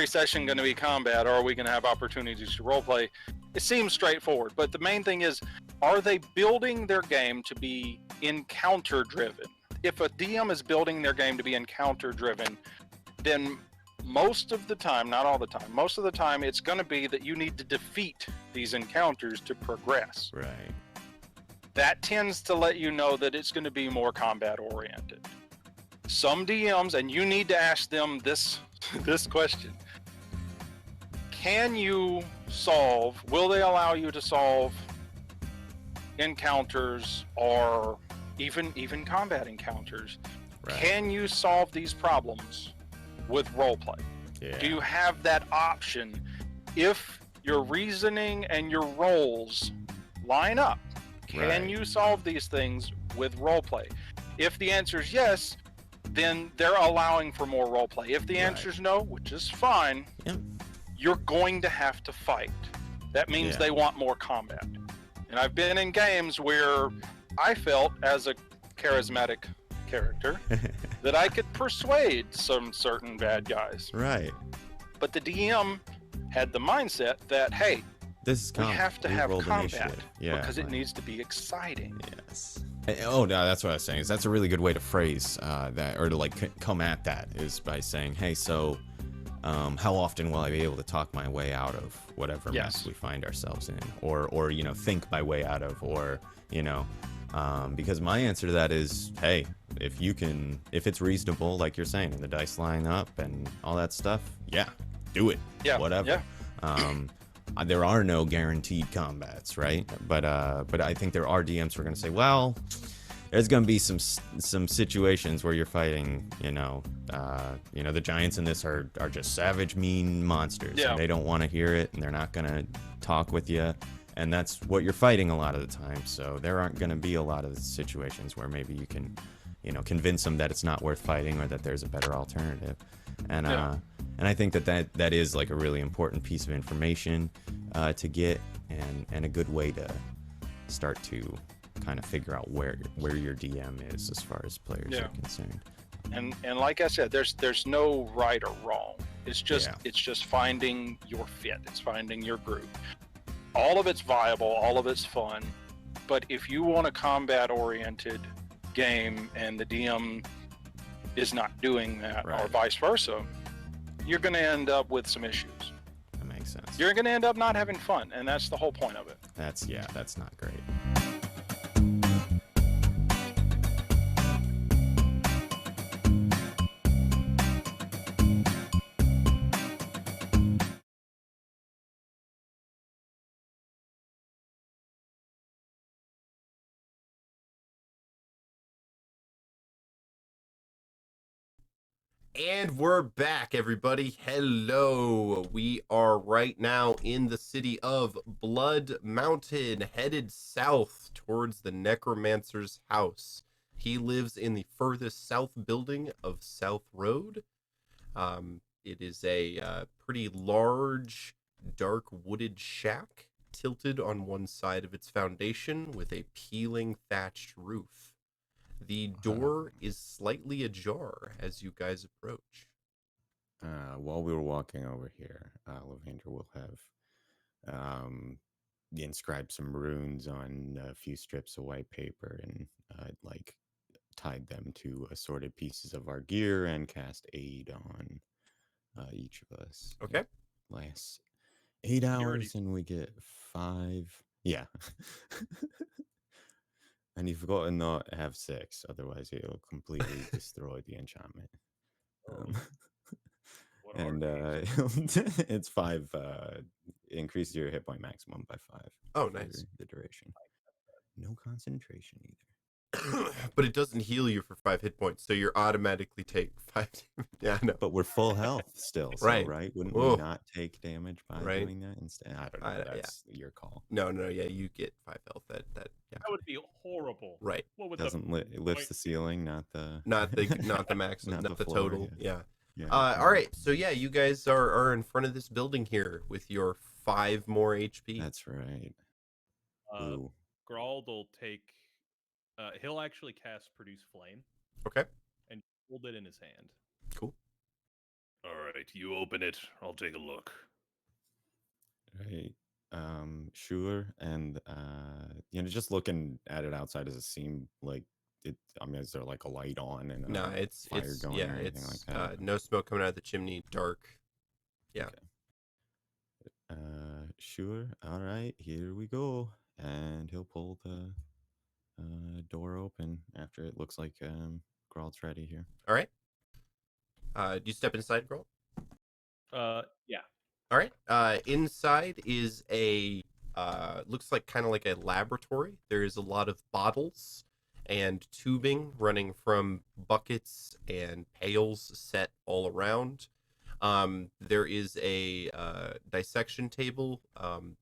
session going to be combat, or are we going to have opportunities to roleplay? It seems straightforward, but the main thing is, are they building their game to be encounter driven? If a DM is building their game to be encounter driven, then most of the time, not all the time, most of the time it's going to be that you need to defeat these encounters to progress. Right. That tends to let you know that it's going to be more combat oriented. Some DMs, and you need to ask them this question: can you solve, will they allow you to solve encounters or even combat encounters? Right. Can you solve these problems with roleplay? Yeah. Do you have that option if your reasoning and your roles line up? Can Right. you solve these things with roleplay? If the answer is yes, then they're allowing for more roleplay. If the Right. answer is no, which is fine, Yep. you're going to have to fight. That means Yeah. they want more combat. And I've been in games where I felt, as a charismatic character, that I could persuade some certain bad guys. Right. But the DM had the mindset that, hey, This is we have to we have rolled combat initiative. Yeah, because it like- needs to be exciting. Yes. Oh, no, that's what I was saying. Is that's a really good way to phrase that, or to like come at that, is by saying, "Hey, so how often will I be able to talk my way out of whatever Yes. mess we find ourselves in, or think my way out of, or because my answer to that is, hey, if it's reasonable, like you're saying, and the dice line up and all that stuff, yeah, do it. Yeah, Whatever. yeah. There are no guaranteed combats, right? But I think there are DMs who are going to say, well, there's going to be some situations where you're fighting, the giants in this are just savage, mean monsters. Yeah. And they don't want to hear it, and they're not going to talk with you. And that's what you're fighting a lot of the time. So there aren't going to be a lot of situations where maybe you can, convince them that it's not worth fighting or that there's a better alternative. And Yeah. and I think that is like a really important piece of information to get and a good way to start to kind of figure out where your DM is as far as players Yeah. are concerned. And like I said, there's no right or wrong. It's just Yeah. it's just finding your fit. It's finding your group. All of it's viable, all of it's fun. But if you want a combat oriented game and the DM is not doing that, or Right. vice versa, you're going to end up with some issues. That makes sense. You're going to end up not having fun, and that's the whole point of it. That's not great. And we're back, everybody. Hello. We are right now in the city of Blood Mountain, headed south towards the Necromancer's house. He lives in the furthest south building of South Road. It is a pretty large, dark wooded shack tilted on one side of its foundation with a peeling thatched roof. The door is slightly ajar as you guys approach. While we were walking over here, Lavender will have inscribed some runes on a few strips of white paper and like tied them to assorted pieces of our gear and cast aid on each of us. Okay. It lasts 8 hours and we get 5. Yeah. And you've got to not have 6, otherwise it'll completely destroy the enchantment. And it's 5. Increases your hit point maximum by 5. Oh, for nice. the duration. No concentration either. But it doesn't heal you for 5 hit points, so you're automatically take 5. Yeah, I know. But we're full health still, so, Right. right? Wouldn't Whoa. we not take damage by Right. doing that instead? I don't know. Yeah. That's your call. No, yeah, you get 5 health. Yeah. That would be horrible. Right. What would Doesn't it lifts the ceiling, not the Not the maximum, not the floor, total. Yeah. Yeah. All right. So yeah, you guys are in front of this building here with your 5 more HP. That's right. Ooh. Grald will take. He'll actually cast Produce Flame. Okay. And hold it in his hand. Cool. All right, you open it. I'll take a look. Right. Sure. And just looking at it outside, does it seem like it? I mean, is there like a light on and No, it's fire going or anything it's like that? no smoke coming out of the chimney. Dark. Yeah. Okay. Sure. All right, here we go. And he'll pull the door open after it looks like Grald's ready here. All right. Do you step inside, Grawl? Yeah. All right. Inside is a looks like kind of like a laboratory. There is a lot of bottles and tubing running from buckets and pails set all around. There is a dissection table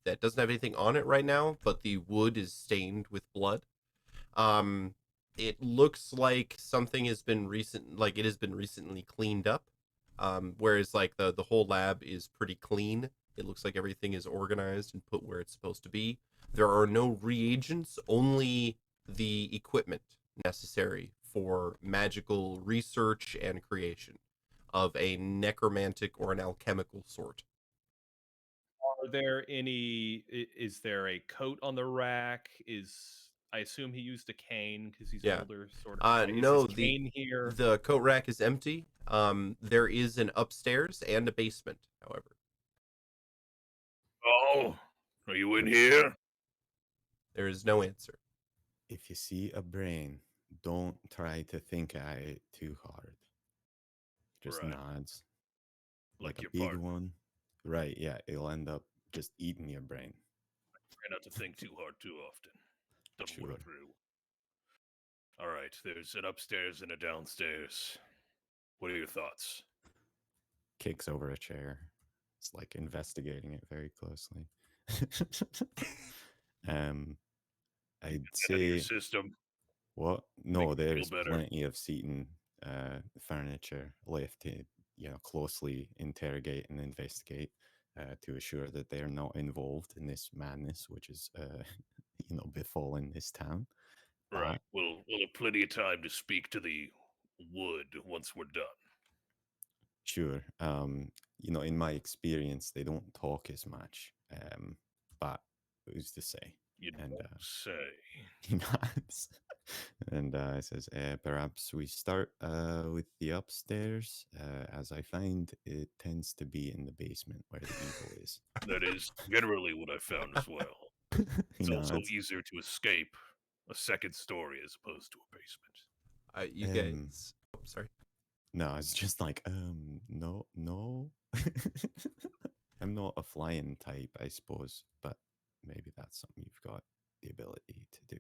that doesn't have anything on it right now, but the wood is stained with blood. It looks like something has been recently cleaned up. Whereas like the whole lab is pretty clean. It looks like everything is organized and put where it's supposed to be. There are no reagents, only the equipment necessary for magical research and creation of a necromantic or an alchemical sort. Are there any? Is there a coat on the rack? I assume he used a cane because he's older, sort of. No, is his cane here. The coat rack is empty. There is an upstairs and a basement, however. Oh, are you in here? There is no answer. If you see a brain, don't try to think at it too hard. Just Right. nods. Like a your big partner. one. Right, yeah. It'll end up just eating your brain. Try not to think too hard too often. Doesn't work Sure. through. All right, there's an upstairs and a downstairs. What are your thoughts? Kicks over a chair. It's like investigating it very closely. I'd Get out of your say system. what? No, Make you feel there's better. plenty of seating furniture left to closely interrogate and investigate. to assure that they are not involved in this madness, which is, befallen this town. Right. But We'll have plenty of time to speak to the wood once we're done. sure, in my experience, they don't talk as much. But who's to say? You And don't say. he nods. And says, perhaps we start with the upstairs, as I find it tends to be in the basement where the evil is. That is generally what I found as well. He It's also nods. easier to escape a second story as opposed to a basement. You guys. Oh, sorry. No, it's just like, no. I'm not a flying type, I suppose, but maybe that's something you've got the ability to do.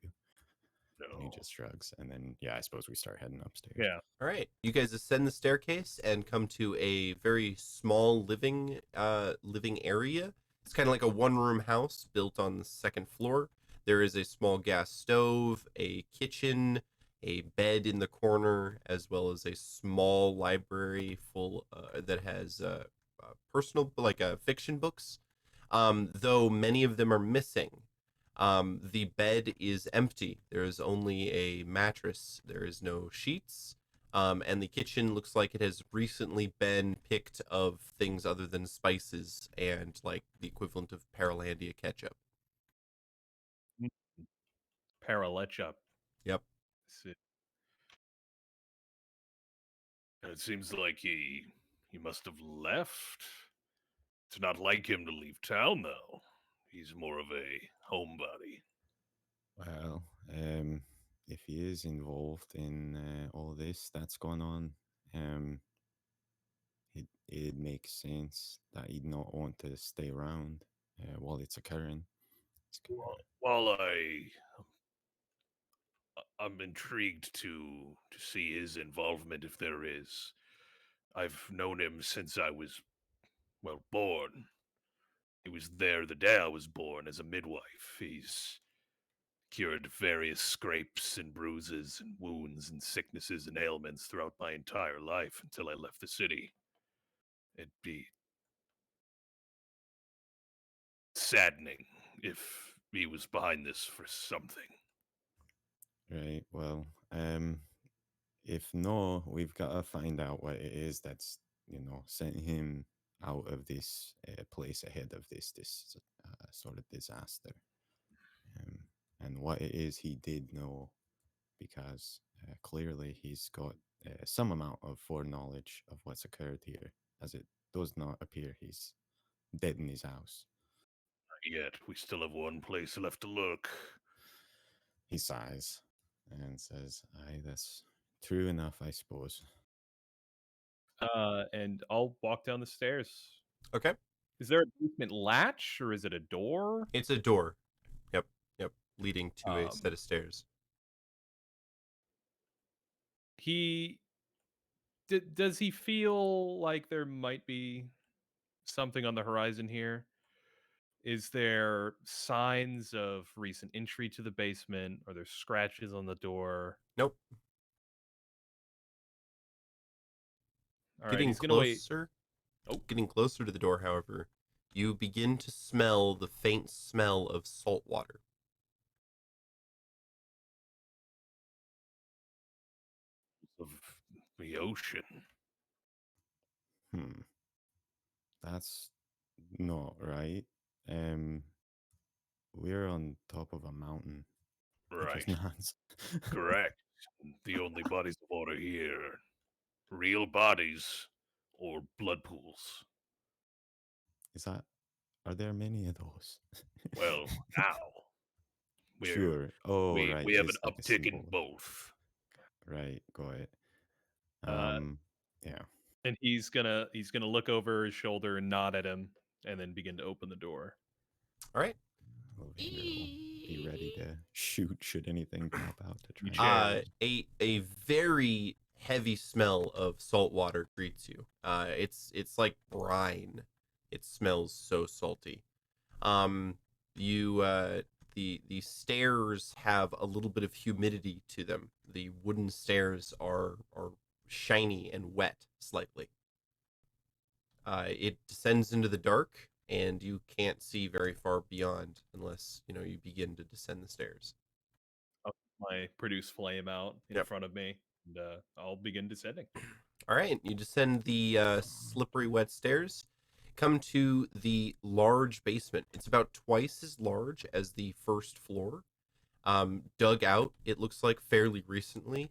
And he No. just shrugs, and then I suppose we start heading upstairs. Yeah. All right, you guys ascend the staircase and come to a very small living area. It's kind of like a one-room house built on the second floor. There is a small gas stove, a kitchen, a bed in the corner, as well as a small library full that has personal, like fiction books. Though many of them are missing. The bed is empty. There is only a mattress. There is no sheets. And the kitchen looks like it has recently been picked of things other than spices and like the equivalent of Paralandia ketchup. Paralechup. Yep. And it seems like he must have left. It's not like him to leave town, though. He's more of a homebody. Well, if he is involved in all this that's going on, it makes sense that he'd not want to stay around while it's occurring. It's While I'm intrigued to see his involvement, if there is. I've known him since I was, well, born. He was there the day I was born as a midwife. He's cured various scrapes and bruises and wounds and sicknesses and ailments throughout my entire life until I left the city. It'd be saddening if he was behind this for something. Right. Well, if no, we've got to find out what it is that's sent him out of this place ahead of this sort of disaster, and what it is he did know, because clearly he's got some amount of foreknowledge of what's occurred here, as it does not appear he's dead in his house. Not yet. We still have one place left to look. He sighs and says, "Aye, that's true enough, I suppose." And I'll walk down the stairs. Okay. Is there a basement latch or is it a door? It's a door. Yep. Leading to a set of stairs. Does he feel like there might be something on the horizon here? Is there signs of recent entry to the basement? Are there scratches on the door? Nope. All right, Getting he's gonna wait. closer. Getting closer to the door, however, you begin to smell the faint smell of salt water. Of the ocean. That's not right. We're on top of a mountain. Right. Nods. Correct. The only bodies of water here. Real bodies or blood pools. Are there many of those? Well, now. Sure. Oh, right. We have an it's like a uptick in symbol. both. Right, got it. Yeah. And he's gonna look over his shoulder and nod at him, and then begin to open the door. All right. Lovander will be ready to shoot should anything pop out to try. A very heavy smell of salt water greets you. It's like brine. It smells so salty. The stairs have a little bit of humidity to them. The wooden stairs are shiny and wet slightly. It descends into the dark. and you can't see very far beyond unless you begin to descend the stairs. My produce flame out in Yep. front of me, and I'll begin descending. All right, you descend the slippery wet stairs, come to the large basement. It's about twice as large as the first floor. Dug out, it looks like fairly recently,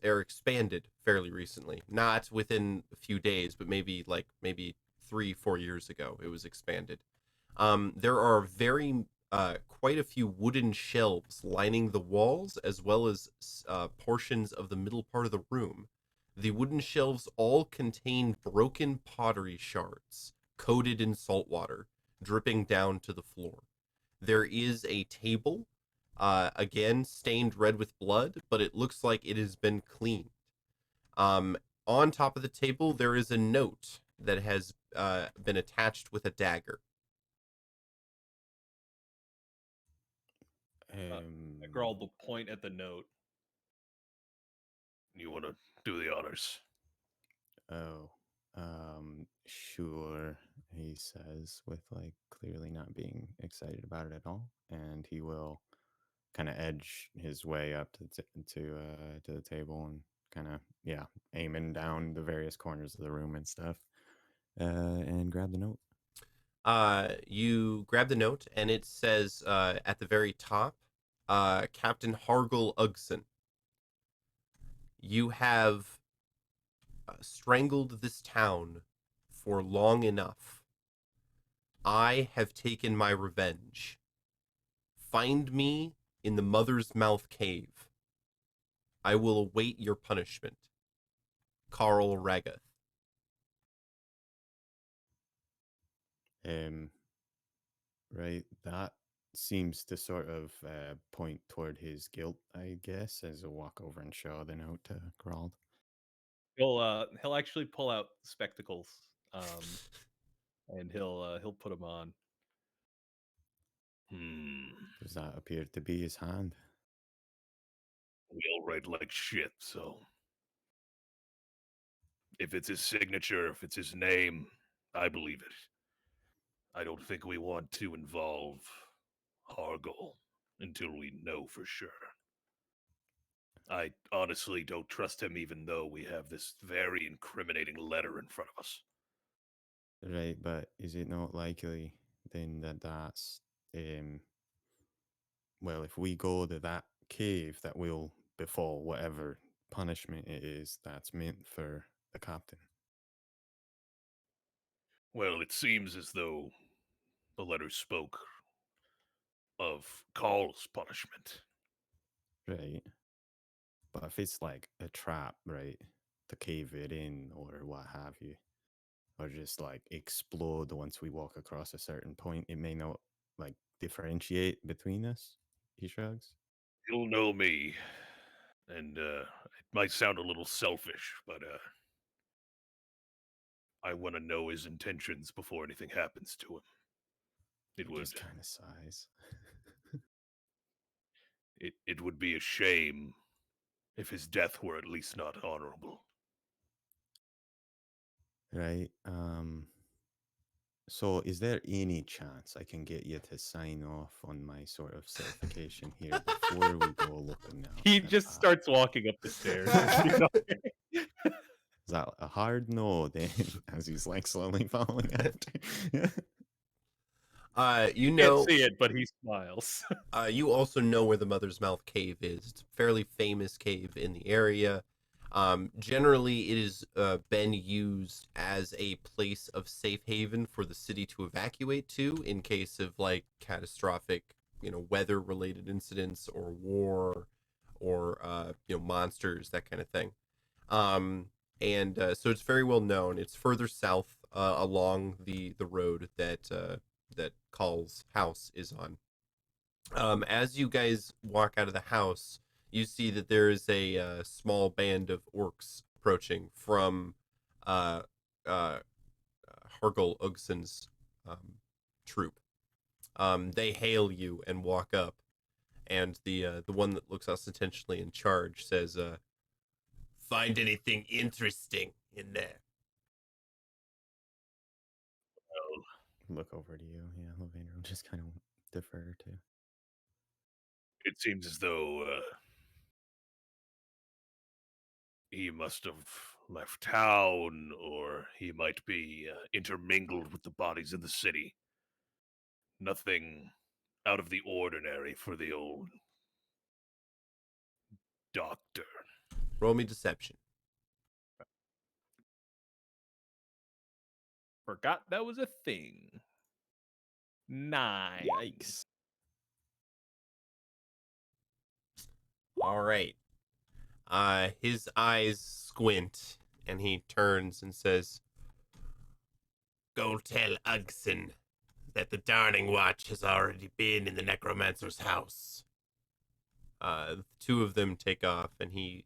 or expanded fairly recently. Not within a few days, but maybe 3-4 years ago, it was expanded. There are quite a few wooden shelves lining the walls, as well as portions of the middle part of the room. The wooden shelves all contain broken pottery shards, coated in salt water, dripping down to the floor. There is a table, again stained red with blood, but it looks like it has been cleaned. On top of the table, there is a note that has been attached with a dagger. Grawl will point at the note. You want to do the honors? Oh, sure, he says, with like clearly not being excited about it at all, and he will kind of edge his way up to the table and kind of aiming down the various corners of the room and stuff, and grab the note. You grab the note, and it says at the very top, Captain Hargol Uggson. You have strangled this town for long enough. I have taken my revenge. Find me in the Mother's Mouth cave. I will await your punishment. Carl Ragath. Right, that seems to sort of point toward his guilt, I guess, as I walk over and show the note to Grald. He'll actually pull out spectacles, and he'll put them on. Does that appear to be his hand? We all write like shit, so if it's his signature, if it's his name, I believe it. I don't think we want to involve Hargol until we know for sure. I honestly don't trust him, even though we have this very incriminating letter in front of us. Right, but is it not likely then that's well, if we go to that cave, that will befall whatever punishment it is that's meant for the captain? Well, it seems as though the letter spoke of Carl's punishment. Right. But if it's like a trap, right, to cave it in or what have you, or just like explode once we walk across a certain point, it may not like differentiate between us, he shrugs. You'll know me, and it might sound a little selfish, but I want to know his intentions before anything happens to him. It He would just kind of sighs. it would be a shame if his death were at least not honorable. Right. So is there any chance I can get you to sign off on my sort of certification here before we go looking now? He just starts walking up the stairs. Is that a hard no then, as he's like slowly following after? You can't see it, but he smiles. You also know where the Mother's Mouth cave is. It's a fairly famous cave in the area. Generally, it has been used as a place of safe haven for the city to evacuate to in case of like catastrophic, weather-related incidents or war, or monsters, that kind of thing. And so it's very well known. It's further south along the road that Call's house is on. As you guys walk out of the house, you see that there is a small band of orcs approaching from Hargol Uggson's troop. They hail you and walk up, and the one that looks ostentatially in charge says, "Find anything interesting in there?" look over to you. Yeah, Lavender will just kind of defer to. It seems as though he must have left town, or he might be intermingled with the bodies in the city. Nothing out of the ordinary for the old doctor. Roll me deception. Forgot that was a thing. 9. Yikes. All right. His eyes squint, and he turns and says, Go tell Uggson that the Darning Watch has already been in the necromancer's house. The two of them take off, and he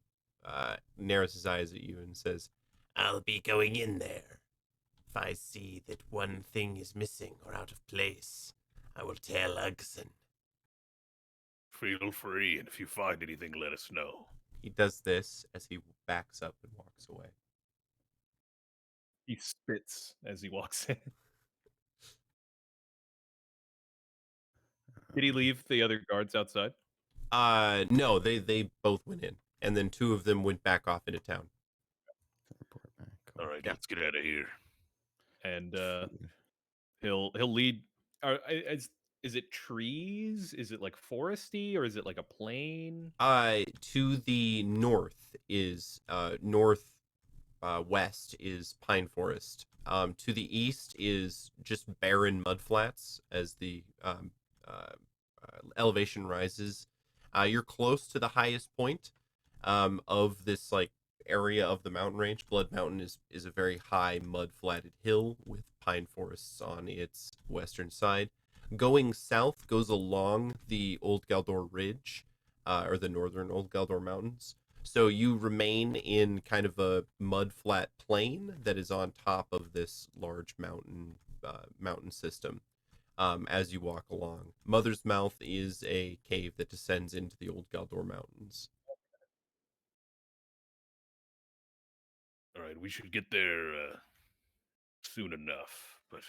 narrows his eyes at you and says, I'll be going in there. If I see that one thing is missing or out of place, I will tell Uggson. Feel free, and if you find anything, let us know. he does this as he backs up and walks away. He spits as he walks in. Did he leave the other guards outside? No, they both went in, and then two of them went back off into town. Report back. All right, Yeah. let's get out of here. And Food. he'll lead. Is it trees? Is it like foresty, or is it like a plain? To the north is north west is pine forest. To the east is just barren mudflats as the elevation rises. You're close to the highest point of this like area of the mountain range. Blood Mountain is a very high mud-flatted hill with pine forests on its western side. Going south goes along the Old Galdor Ridge, or the northern Old Galdor Mountains. So you remain in kind of a mud-flat plain that is on top of this large mountain system. As you walk along, Mother's Mouth is a cave that descends into the Old Galdor Mountains. All right, we should get there soon enough, but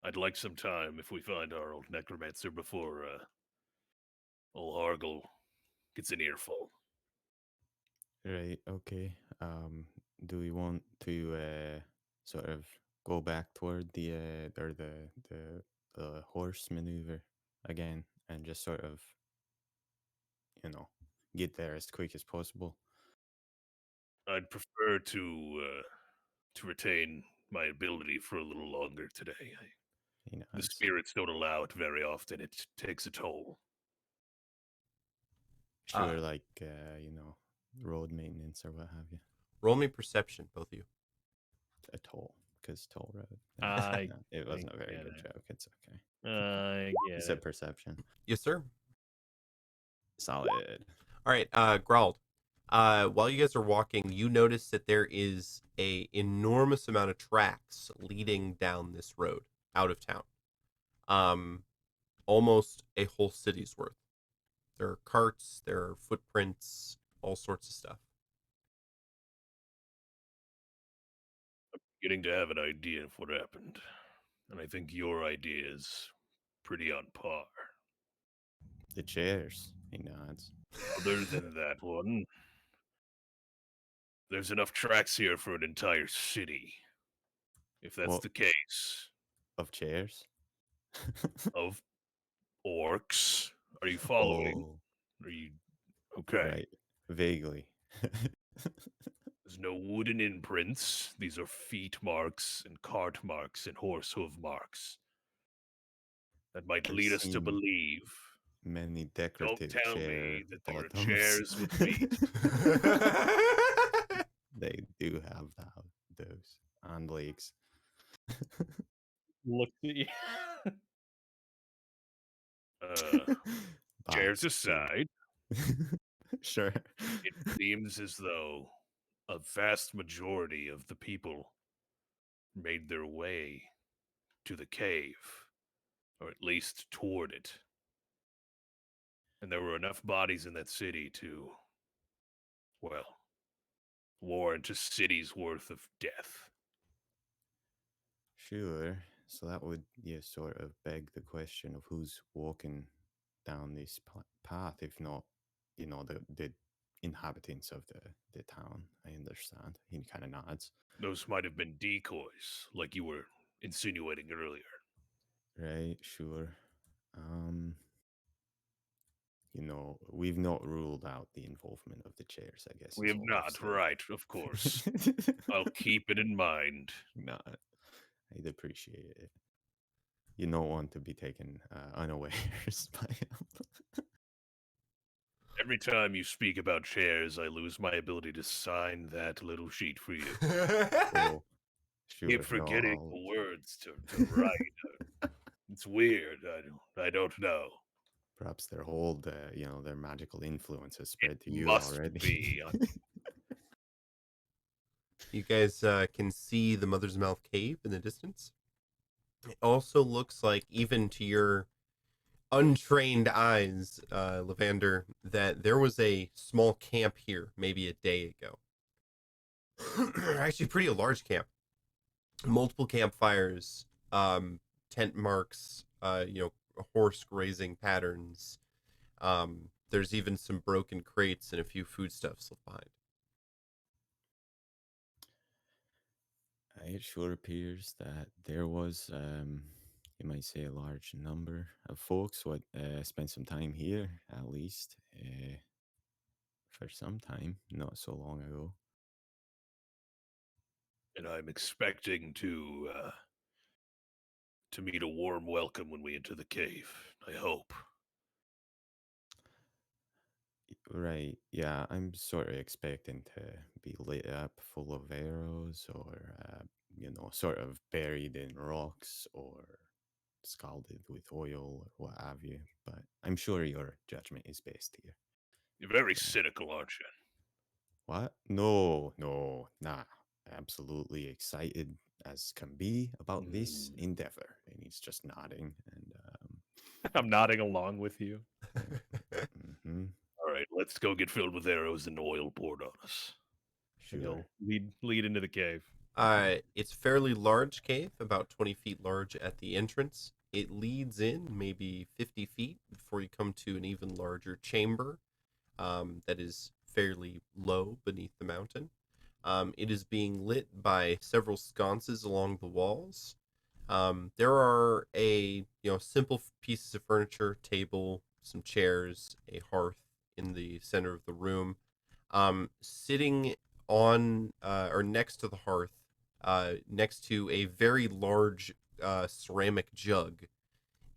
I'd like some time if we find our old necromancer before old Hargol gets an earful. Right. Okay. Do we want to sort of go back toward the or the horse maneuver again, and just sort of, get there as quick as possible? I'd prefer to retain my ability for a little longer today. The It's spirits don't allow it very often. It takes a toll. sure, like road maintenance or what have you. Roll me perception, both of you. A toll, because toll road. I It wasn't a think very get good it. joke. It's okay. I You get said it. perception. Yes, sir. Solid. All right, Grald. While you guys are walking, you notice that there is a enormous amount of tracks leading down this road out of town. Almost a whole city's worth. There are carts, there are footprints, all sorts of stuff. Getting to have an idea of what happened, and I think your idea is pretty on par. The chairs. He nods. Other than that one, there's enough tracks here for an entire city. If that's Well- the case, Of chairs. of orcs. Are you following? Oh, Are you okay? right. Vaguely. There's no wooden imprints. These are feet marks and cart marks and horse hoof marks. That might I've lead us to seen believe. Many Don't decorative tell chair me that there are bottoms. chairs with feet. They do have those and legs. Look at you. Chairs Bats too. aside, Sure. it seems as though a vast majority of the people made their way to the cave, or at least toward it. And there were enough bodies in that city to, well, warrant a city's worth of death. Sure. So that would sort of beg the question of who's walking down this path, if not, the inhabitants of the town. I understand. He kind of nods. Those might have been decoys, like you were insinuating earlier. Right, sure. We've not ruled out the involvement of the chairs, I guess. We is have all I've not, said. right, of course. I'll keep it in mind. No, I'd appreciate it. You don't want to be taken unawares by him. Every time you speak about chairs, I lose my ability to sign that little sheet for you. Oh, sure. Keep forgetting No, the words to write. It's weird. I don't know. perhaps their hold, their magical influence has spread to you Must already. be. You guys can see the Mother's Mouth Cave in the distance. It also looks like, even to your untrained eyes, Lavander, that there was a small camp here maybe a day ago. Actually, pretty a large camp. Multiple campfires, tent marks, horse grazing patterns. There's even some broken crates and a few foodstuffs left behind. It sure appears that there was, you might say, a large number of folks what spent some time here, at least, for some time, not so long ago. And I'm expecting to meet a warm welcome when we enter the cave. I hope. Right, yeah, I'm sort of expecting to be lit up full of arrows or, sort of buried in rocks or scalded with oil or what have you. But I'm sure your judgment is best here. You're very So- cynical, aren't you? What? No, nah. Absolutely excited as can be about this endeavor. And he's just nodding. And I'm nodding along with you. mhm, All right, let's go get filled with arrows and oil poured on us. And he'll sure. lead into the cave. It's fairly large cave, about 20 feet large at the entrance. It leads in maybe 50 feet before you come to an even larger chamber that is fairly low beneath the mountain. It is being lit by several sconces along the walls. There are simple pieces of furniture, table, some chairs, a hearth in the center of the room. Sitting on or next to the hearth, next to a very large ceramic jug,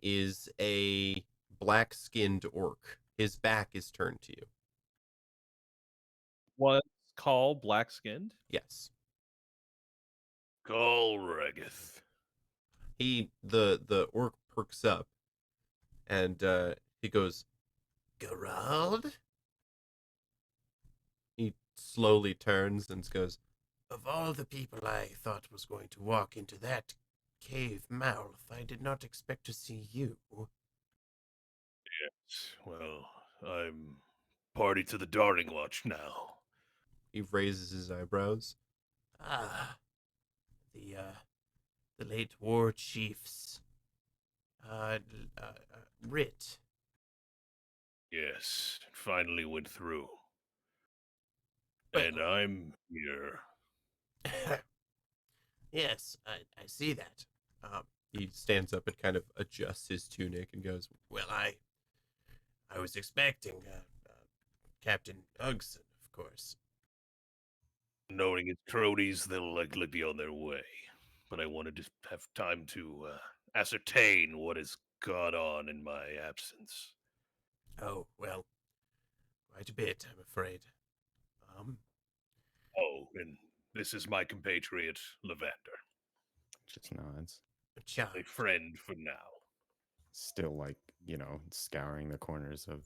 is a black-skinned orc. His back is turned to you. What's called black skinned? Yes. Call Regith. The orc perks up, and he goes, Gerald? he slowly turns and goes, Of all the people I thought was going to walk into that cave mouth, I did not expect to see you. Yes, well, I'm party to the Darting Watch now. he raises his eyebrows. Ah, the late war chief's, writ. Yes, it finally went through. Well- And I'm here. Yes, I see that. He stands up and kind of adjusts his tunic and goes, Well, I was expecting Captain Uggson, of course. Knowing it's Cronies, they'll likely be on their way. But I wanted to have time to ascertain what has gone on in my absence. Oh, well, quite a bit, I'm afraid. Oh, and this is my compatriot, Lavander. Just nods. A child. A friend for now. Still, scouring the corners of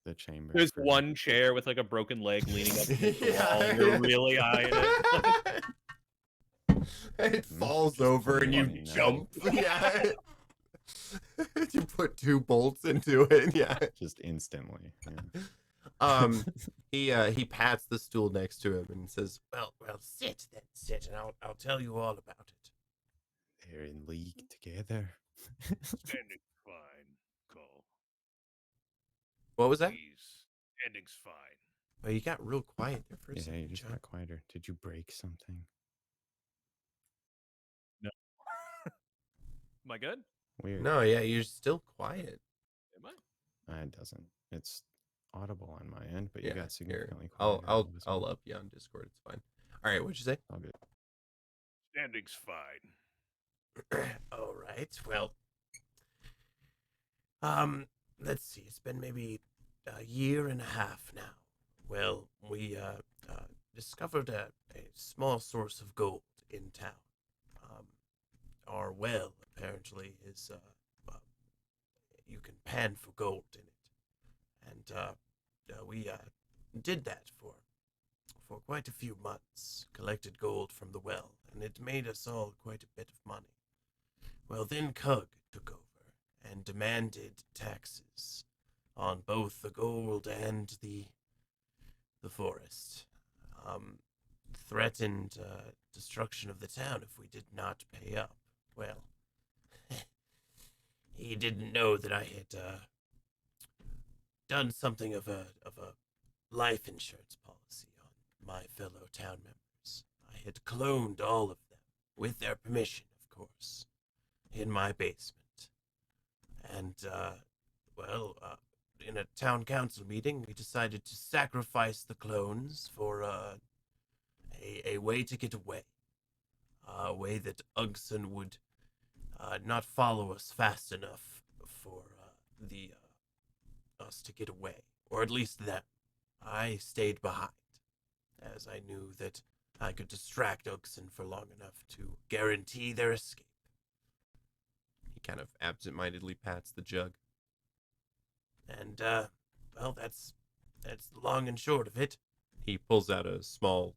the chamber. There's for- one chair with like a broken leg leaning up against the Yeah. wall, and you're really eyeing it. It falls Just over and you funny now. jump. Yeah. You put 2 bolts into it. Yeah. Just instantly. Yeah. He pats the stool next to him and says, Well, sit then, sit, and I'll tell you all about it. They're in league to together. Standing's fine, Cole. What was that? Please. Standing's fine. Oh, you got real quiet there for a Yeah, second, you just John. got quieter. Did you break something? No. Am I good? Weird. No, yeah, you're still quiet. Am I? It doesn't. It's audible on my end, but you Yeah, got here. significantly I'll quieter. I'll all of a sudden. I'll up you on Discord. It's fine. All right, what'd you say? All good. Standing's fine. All right. Well, let's see. It's been maybe a year and a half now. Well, we discovered a small source of gold in town. Our well apparently is you can pan for gold in it, and we did that for quite a few months. Collected gold from the well, and it made us all quite a bit of money. Well, then Cug took over and demanded taxes on both the gold and the forest. Threatened destruction of the town if we did not pay up. Well, he didn't know that I had done something of a life insurance policy on my fellow town members. I had cloned all of them, with their permission, of course, in my basement. And, in a town council meeting, we decided to sacrifice the clones for a way to get away. A way that Uggson would not follow us fast enough for us to get away, or at least them. I stayed behind, as I knew that I could distract Uggson for long enough to guarantee their escape. He kind of absent-mindedly pats the jug. And that's the long and short of it. He pulls out a small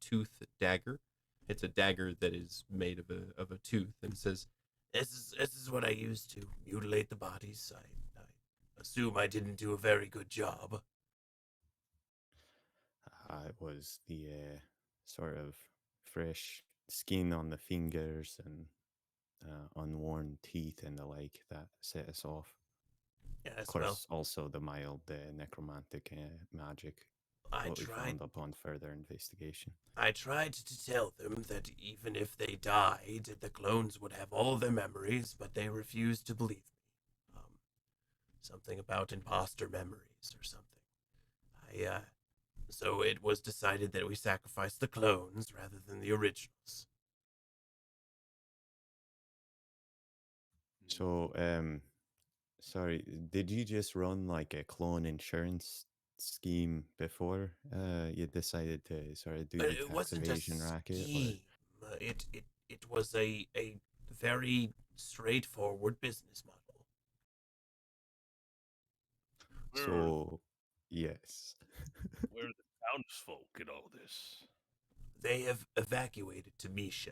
tooth dagger. It's a dagger that is made of a tooth, and says, This is what I used to mutilate the bodies. I assume I didn't do a very good job. It was the sort of fresh skin on the fingers and unworn teeth and the like that set us off. Yes, Of course, also the mild necromantic magic. I what we tried. found upon further investigation. I tried to tell them that even if they died, the clones would have all their memories, but they refused to believe me. Something about imposter memories or something. So it was decided that we sacrifice the clones rather than the originals. So, sorry, did you just run like a clone insurance scheme before you decided to sort of do But the it tax wasn't a evasion racket? Or... scheme. It was a very straightforward business model. So, yes. Where are the townsfolk in all this? They have evacuated to Misha.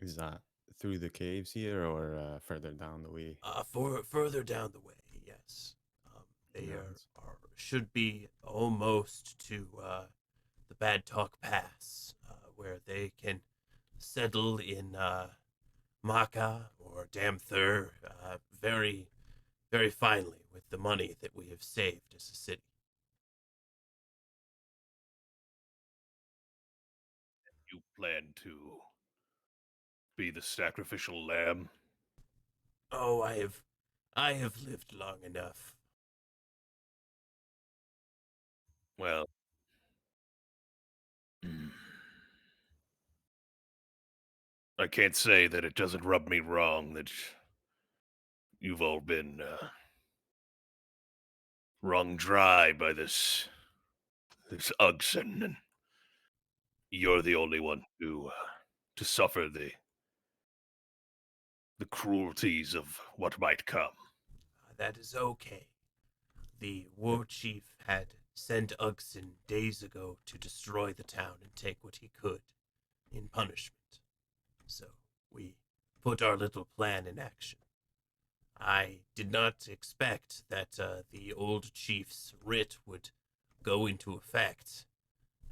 Is that through the caves here or further down the way? Further down the way, yes. They Nice. should be almost to the Badtock Pass, where they can settle in Maka or Damthur very, very finely with the money that we have saved as a city. You plan to be the sacrificial lamb? Oh, I have lived long enough. Well, I can't say that it doesn't rub me wrong that you've all been wrung dry by this Uggson, and you're the only one to suffer the cruelties of what might come. That is okay. The war chief had sent Uggson days ago to destroy the town and take what he could in punishment. So we put our little plan in action. I did not expect that the old chief's writ would go into effect,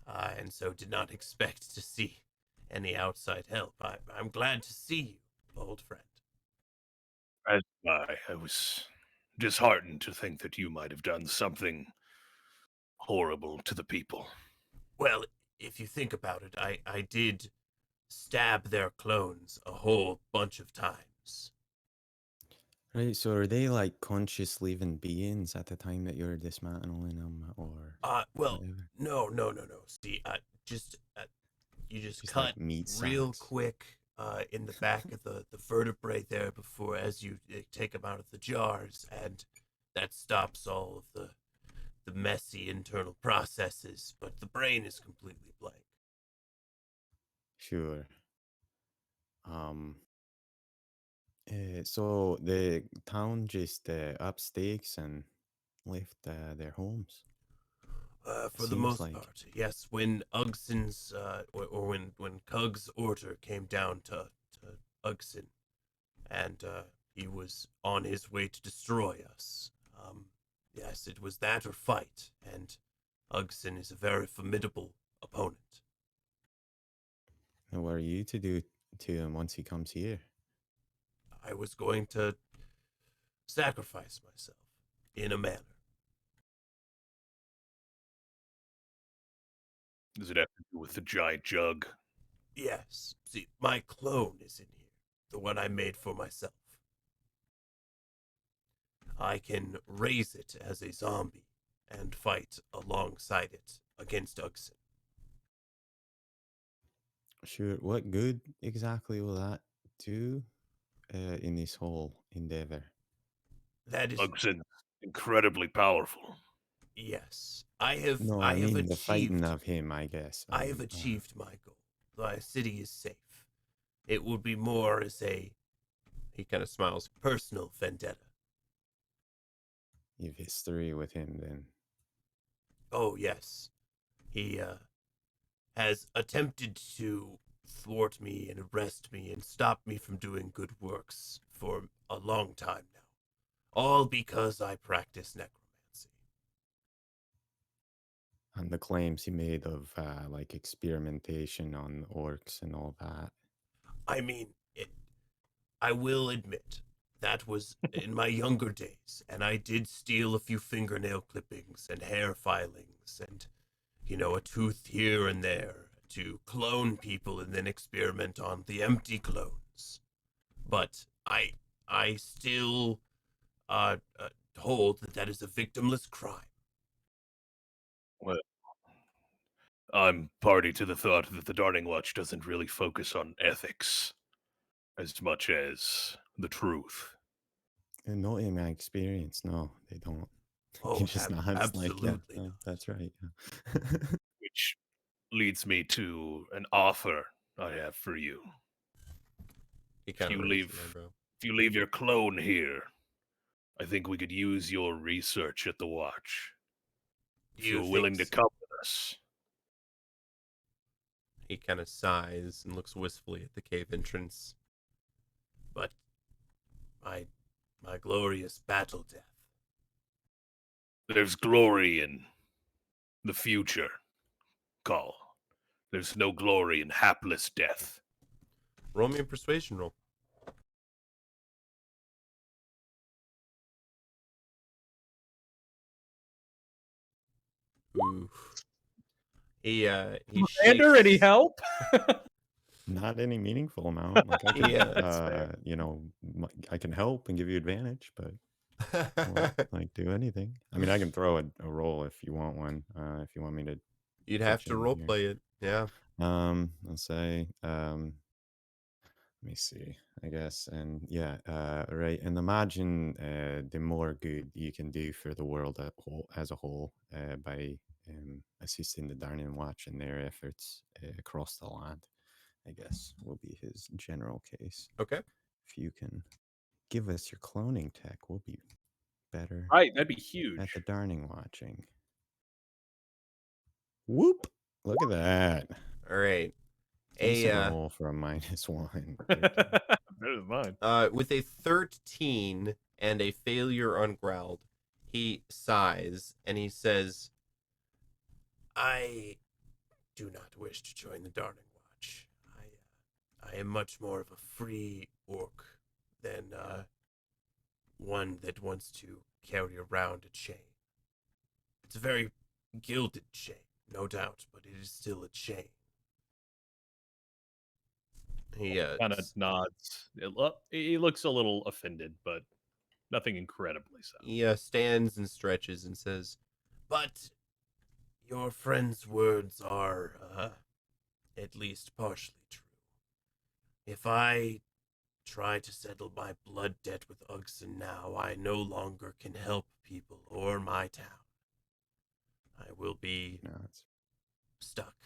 and so did not expect to see any outside help. I'm glad to see you, old friend. As I was disheartened to think that you might have done something horrible to the people. Well, if you think about it, I did stab their clones a whole bunch of times. Right, so are they like conscious living beings at the time that you're dismantling them, or Well, whatever? no. See, you just Just cut like meat real sacks? quick in the back of the vertebrae there before, as you take them out of the jars, and that stops all of the messy internal processes, but the brain is completely blank. Sure. So the town just up stakes and left their homes. For the Seems most like. part, yes. When Ugson's, or when Cug's order came down to Ugson, and he was on his way to destroy us. Yes, it was that or fight, and Ugson is a very formidable opponent. And what are you to do to him once he comes here? I was going to sacrifice myself in a manner. Does it have to do with the giant jug? Yes, see, my clone is in here, the one I made for myself. I can raise it as a zombie and fight alongside it against Ugson. Sure. What good exactly will that do in this whole endeavor? That is, Uggson, incredibly powerful. yes. No, I I have mean the fighting achieved of him, I guess. I have achieved my goal. The city is safe. It would be more as a, he kind of smiles, personal vendetta. You've history with him then. Oh, yes. He has attempted to thwart me and arrest me and stop me from doing good works for a long time now. All because I practice necromancy. And the claims he made of like experimentation on orcs and all that. I mean, I will admit, that was in my younger days, and I did steal a few fingernail clippings and hair filings and, a tooth here and there to clone people and then experiment on the empty clones. But I still hold that that is a victimless crime. Well, I'm party to the thought that the Darning Watch doesn't really focus on ethics as much as the truth. And not in my experience, no, they don't. Oh, He just nods like, yeah, absolutely not. that's right. Which leads me to an offer I have for you. He kind of raises an eyebrow. If you leave your clone here, I think we could use your research at the watch. If You you're think willing to so? come with us. He kind of sighs and looks wistfully at the cave entrance. But my glorious battle death. There's glory in the future, Call. There's no glory in hapless death. Roll me a persuasion roll. Ooh. He Commander, any shakes. help? Not any meaningful amount. Like I can, Yeah, that's fair. I can help and give you advantage, but I won't, like do anything. I mean, I can throw a roll if you want one. If you want me to. You'd have pitch to in role here. play it. Yeah. Let's say, let me see, I guess. And yeah, right. And imagine the more good you can do for the world as a whole by assisting the Darning Watch in their efforts across the land, I guess will be his general case. Okay. If you can give us your cloning tech, we'll be better Right, that'd be at huge. the Darning Watching. Whoop! Look at that. All right. Decent roll for a -1. Better than mine. With a 13 and a failure on Growled, he sighs and he says, I do not wish to join the Darning Watch. I am much more of a free orc than one that wants to carry around a chain. It's a very gilded chain, no doubt, but it is still a chain. He Kind of nods. He looks a little offended, but nothing incredibly so. he stands and stretches and says, But your friend's words are at least partially true. If I try to settle my blood debt with Uggson now, I no longer can help people or my town. I will be stuck.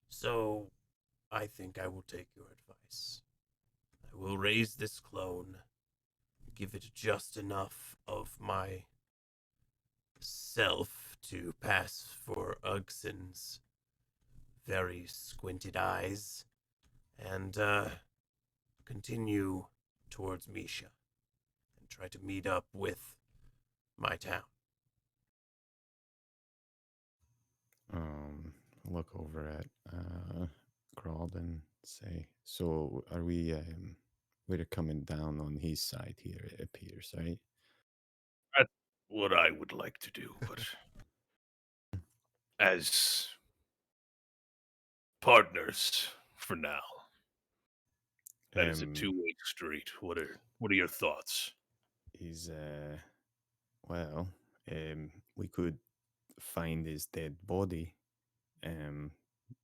So, I think I will take your advice. I will raise this clone, give it just enough of my self to pass for Uggson's very squinted eyes, and continue towards Misha, and try to meet up with my town. Look over at Grold and say, so are we're coming down on his side here, it appears, right? That's what I would like to do, but as partners for now, that is a two-way street. What are your thoughts? He's well, we could find his dead body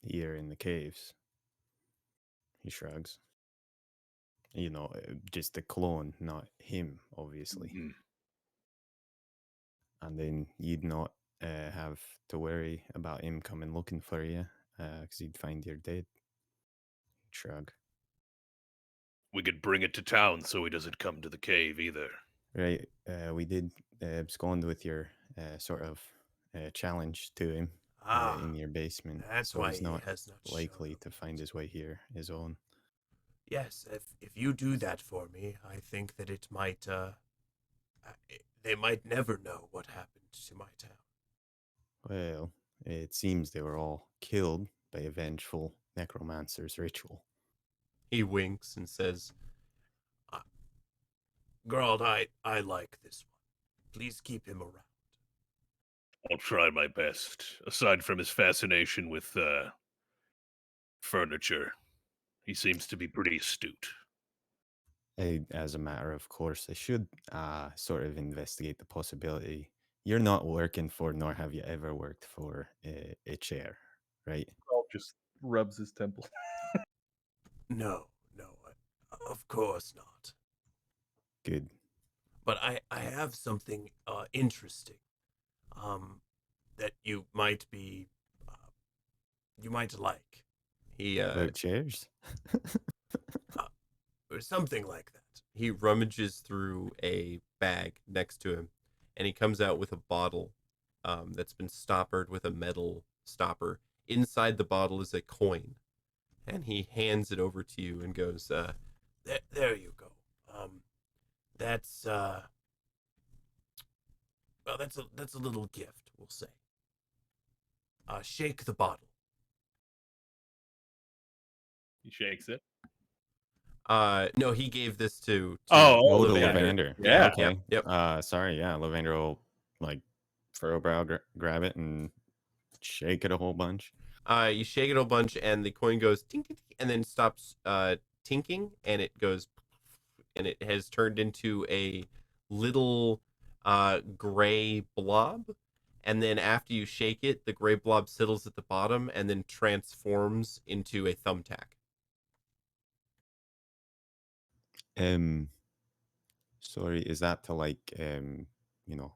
here in the caves. He shrugs. You know, just the clone, not him, obviously. Mhm. And then you'd not have to worry about him coming looking for you, because he'd find you're dead. Shrug. We could bring it to town so he doesn't come to the cave either. Right, we did abscond with your sort of challenge to him in your basement. That's so why he's he not has not likely shown to up. find his way here his own. Yes, if you do that for me, I think that it might, they might never know what happened to my town. Well, it seems they were all killed by a vengeful necromancer's ritual. he winks and says, Gerald, I like this one. Please keep him around. I'll try my best. Aside from his fascination with furniture, he seems to be pretty astute. As a matter of course, I should sort of investigate the possibility. You're not working for, nor have you ever worked for, a chair, right? Carl just rubs his temple. No, of course not. Good. But I have something interesting that you might like. he About chairs? Or something like that. he rummages through a bag next to him, and he comes out with a bottle that's been stoppered with a metal stopper. Inside the bottle is a coin, and he hands it over to you and goes, There you go. That's well, that's a little gift, we'll say. Shake the bottle. He shakes it. no, he gave this to To Levander. Levander. Yeah. Okay. Yep. Sorry. Yeah. Levander will like furrow brow grab it and shake it a whole bunch. You shake it a bunch, and the coin goes tink, tink, and then stops tinking, and it goes, and it has turned into a little gray blob. And then after you shake it, the gray blob settles at the bottom and then transforms into a thumbtack. Sorry, is that to like you know,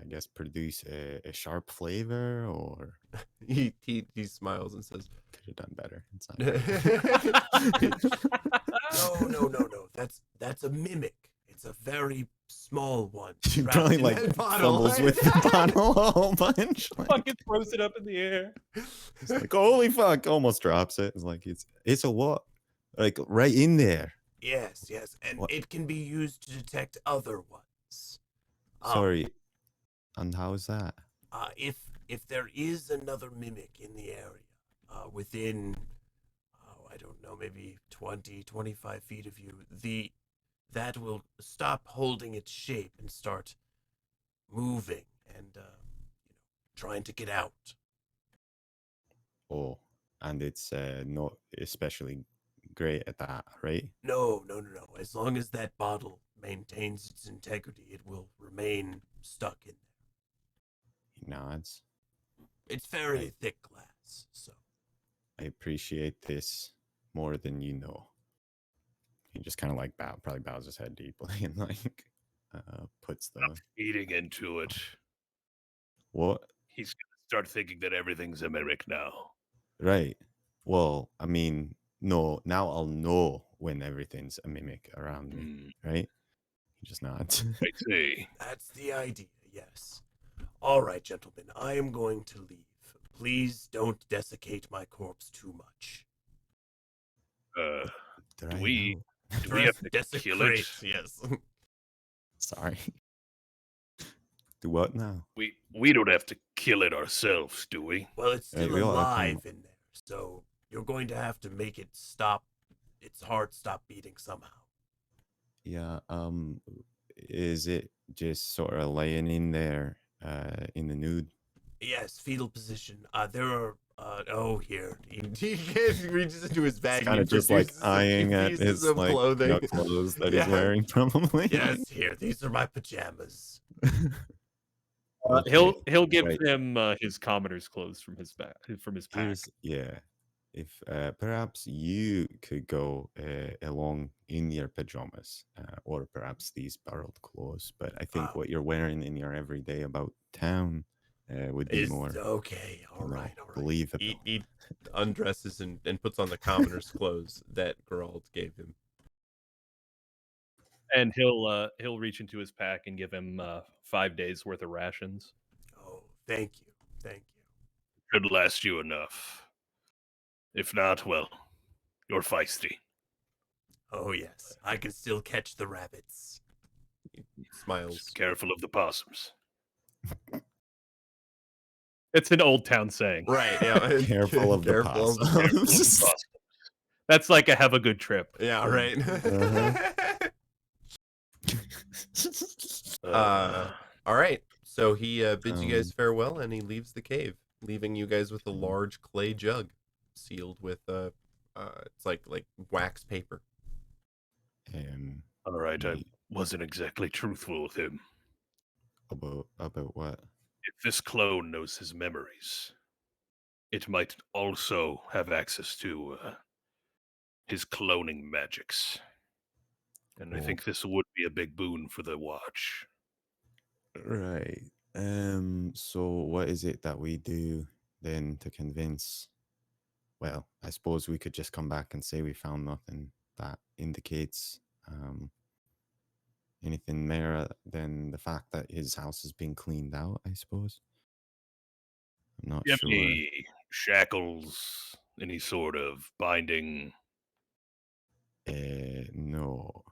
I guess produce a sharp flavor, or He smiles and says, could have done better? It's not No. That's a mimic. It's a very small one. She wrapped probably in like that bottle. fumbles with the bottle a whole bunch. Like, Fucking throws it up in the air. it's like, holy fuck, almost drops it. It's like it's a what? Like right in there. Yes, and What? it can be used to detect other ones. Sorry. And how is that? If there is another mimic in the area, within maybe 20, 25 feet of you, that will stop holding its shape and start moving and trying to get out. Oh, and it's not especially great at that, right? No. As long as that bottle maintains its integrity, it will remain stuck in there. He nods. It's very Right. thick glass, so. I appreciate this more than you know. He just kind of like probably bows his head deeply and like puts the Eating into it. what? He's gonna start thinking that everything's a mimic now. Right. Well, I mean, no. Now I'll know when everything's a mimic around me, right? He just nods. I see. That's the idea, yes. All right, gentlemen, I am going to leave. Please don't desiccate my corpse too much. Did Do I we- know? Do we have to kill Desecrate, it? yes. Sorry. Do what now? We don't have to kill it ourselves, do we? Well, it's Hey, still we all have alive in there, so you're going to have to make it stop, its heart stop beating somehow. Yeah. Is it just sort of laying in there, in the nude? Yes, fetal position. There are, here. He reaches into his bag Kind of and just like produces a eyeing few at pieces his of like clothing. clothes that Yeah. he's wearing, probably. Yes, here, these are my pajamas. He'll Okay, give right. him his commoner's clothes from his pack. If perhaps you could go along in your pajamas, or perhaps these borrowed clothes, but I think what you're wearing in your everyday about town would be Is more okay, all you know, right. believable. He undresses and puts on the commoner's clothes that Geralt gave him. And he'll reach into his pack and give him 5 days worth of rations. Oh, thank you. Should last you enough. If not, well, you're feisty. Oh, yes, I can still catch the rabbits. He smiles. Just careful of the possums. It's an old town saying. Right, yeah. Careful of the Careful of the Careful of the possums. possums. That's like a have a good trip. Yeah, right. All right. So he bids you guys farewell and he leaves the cave, leaving you guys with a large clay jug sealed with it's like wax paper. All right, I wasn't exactly truthful with him. About what? If this clone knows his memories, it might also have access to his cloning magics. And I think this would be a big boon for the Watch. Right. So what is it that we do then to convince? Well, I suppose we could just come back and say we found nothing that indicates anything more than the fact that his house has been cleaned out, I suppose. I'm not Do you have sure. any shackles, any sort of binding? No.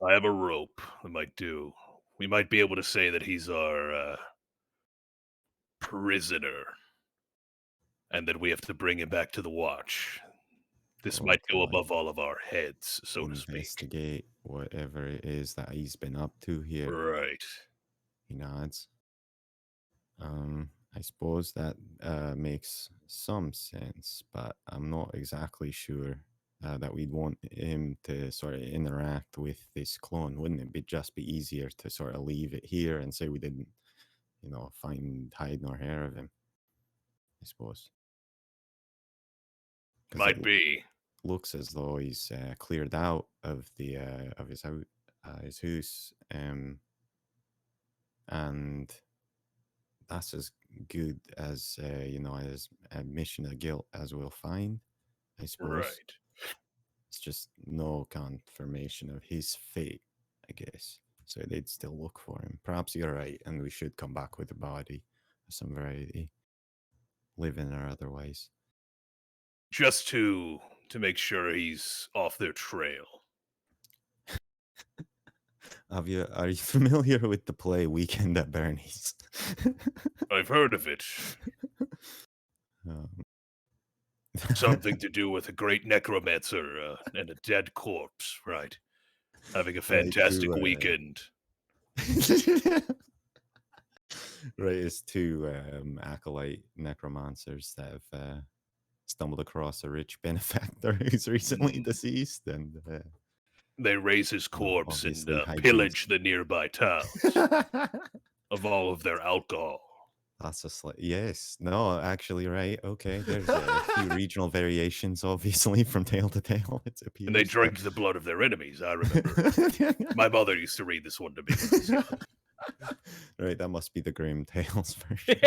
I have a rope. I might do. We might be able to say that he's our prisoner, and that we have to bring him back to the Watch. This might go Okay. above all of our heads, so to speak. Investigate whatever it is that he's been up to here. Right. He nods. I suppose that makes some sense, but I'm not exactly sure that we'd want him to sort of interact with this clone. Wouldn't it just be easier to sort of leave it here and say we didn't, find hide nor hair of him? I suppose. 'Cause Might it be. looks as though he's cleared out of the of his house, and that's as good as as admission of guilt as we'll find, I suppose. Right. It's just no confirmation of his fate, I guess. So they'd still look for him. Perhaps you're right, and we should come back with a body of some variety, living or otherwise. Just to make sure he's off their trail. Are you familiar with the play Weekend at Bernie's? I've heard of it. Something to do with a great necromancer and a dead corpse, right? Having a fantastic weekend. Right, it's two acolyte necromancers that have stumbled across a rich benefactor who's recently deceased, and they raise his corpse and obviously hijinks. pillage the nearby towns of all of their alcohol. That's yes, no, actually, right, okay. There's a few regional variations, obviously, from tale to tale. It appears. And they drink the blood of their enemies, I remember. My mother used to read this one to me. Right, that must be the Grim Tales version.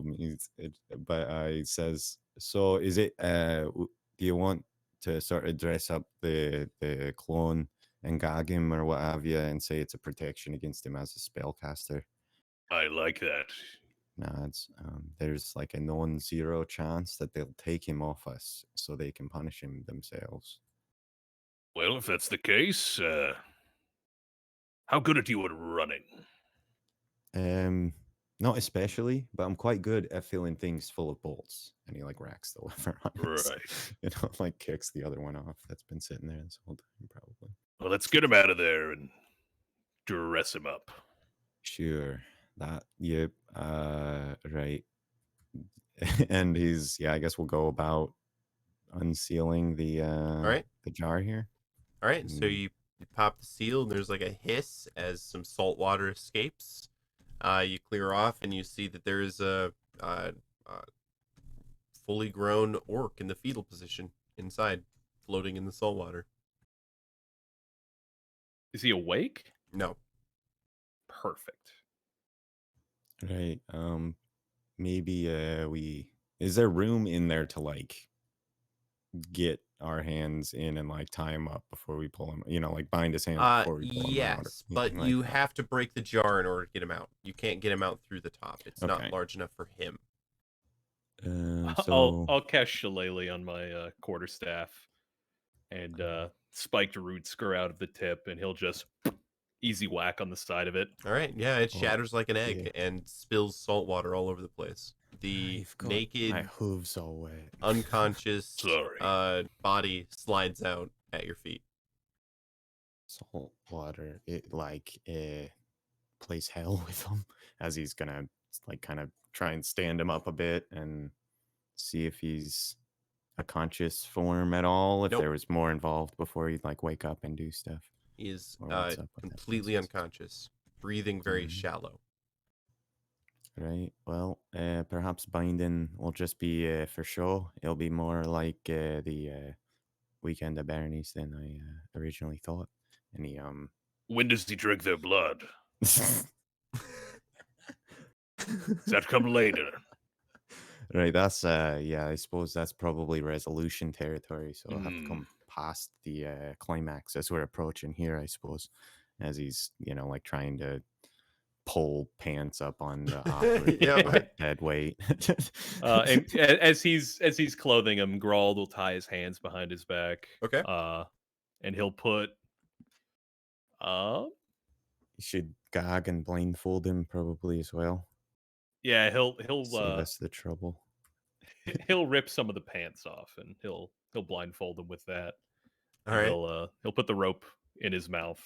He says, so is it, do you want to sort of dress up the clone and gag him or what have you and say it's a protection against him as a spellcaster? I like that. No, it's there's like a non-zero chance that they'll take him off us so they can punish him themselves. Well, if that's the case, how good are you at running? Not especially, but I'm quite good at filling things full of bolts. And he like racks the lever on it. Right. You know, like kicks the other one off that's been sitting there this whole time, probably. Well, let's get him out of there and dress him up. Sure. That, yep. Right. And he's, I guess we'll go about unsealing the All right. the jar here. All right. So you pop the seal, and there's like a hiss as some salt water escapes. You clear off, and you see that there is a fully grown orc in the fetal position inside, floating in the salt water. Is he awake? No. Perfect. Right. Maybe is there room in there to like get our hands in and like tie him up before we pull him, you know, like bind his hands before we pull him out? Yes, but you have to break the jar in order to get him out. You can't get him out through the top. It's not large enough for him. I'll cast Shillelagh on my quarterstaff and spiked root scur out of the tip, and he'll just easy whack on the side of it. All right, yeah, it shatters like an egg and spills salt water all over the place. The naked, my hooves all wet, unconscious body slides out at your feet. Salt water, it like plays hell with him as he's gonna like kind of try and stand him up a bit and see if he's a conscious form at all, if there was more involved before he'd like wake up and do stuff. He is completely unconscious, breathing very shallow. Right. Well, perhaps binding will just be for show. It'll be more like the weekend at Bernie's than I originally thought. And he When does he drink their blood? Does that come later? Right. That's I suppose that's probably resolution territory. So I'll have to come past the climax as we're approaching here, I suppose, as he's, you know, like trying to pull pants up on the awkward dead weight. And as he's clothing him, Grald will tie his hands behind his back. Okay. And he'll put you should gag and blindfold him probably as well. Yeah, he'll save us the trouble. He'll rip some of the pants off and he'll blindfold him with that. All right. He'll put the rope in his mouth.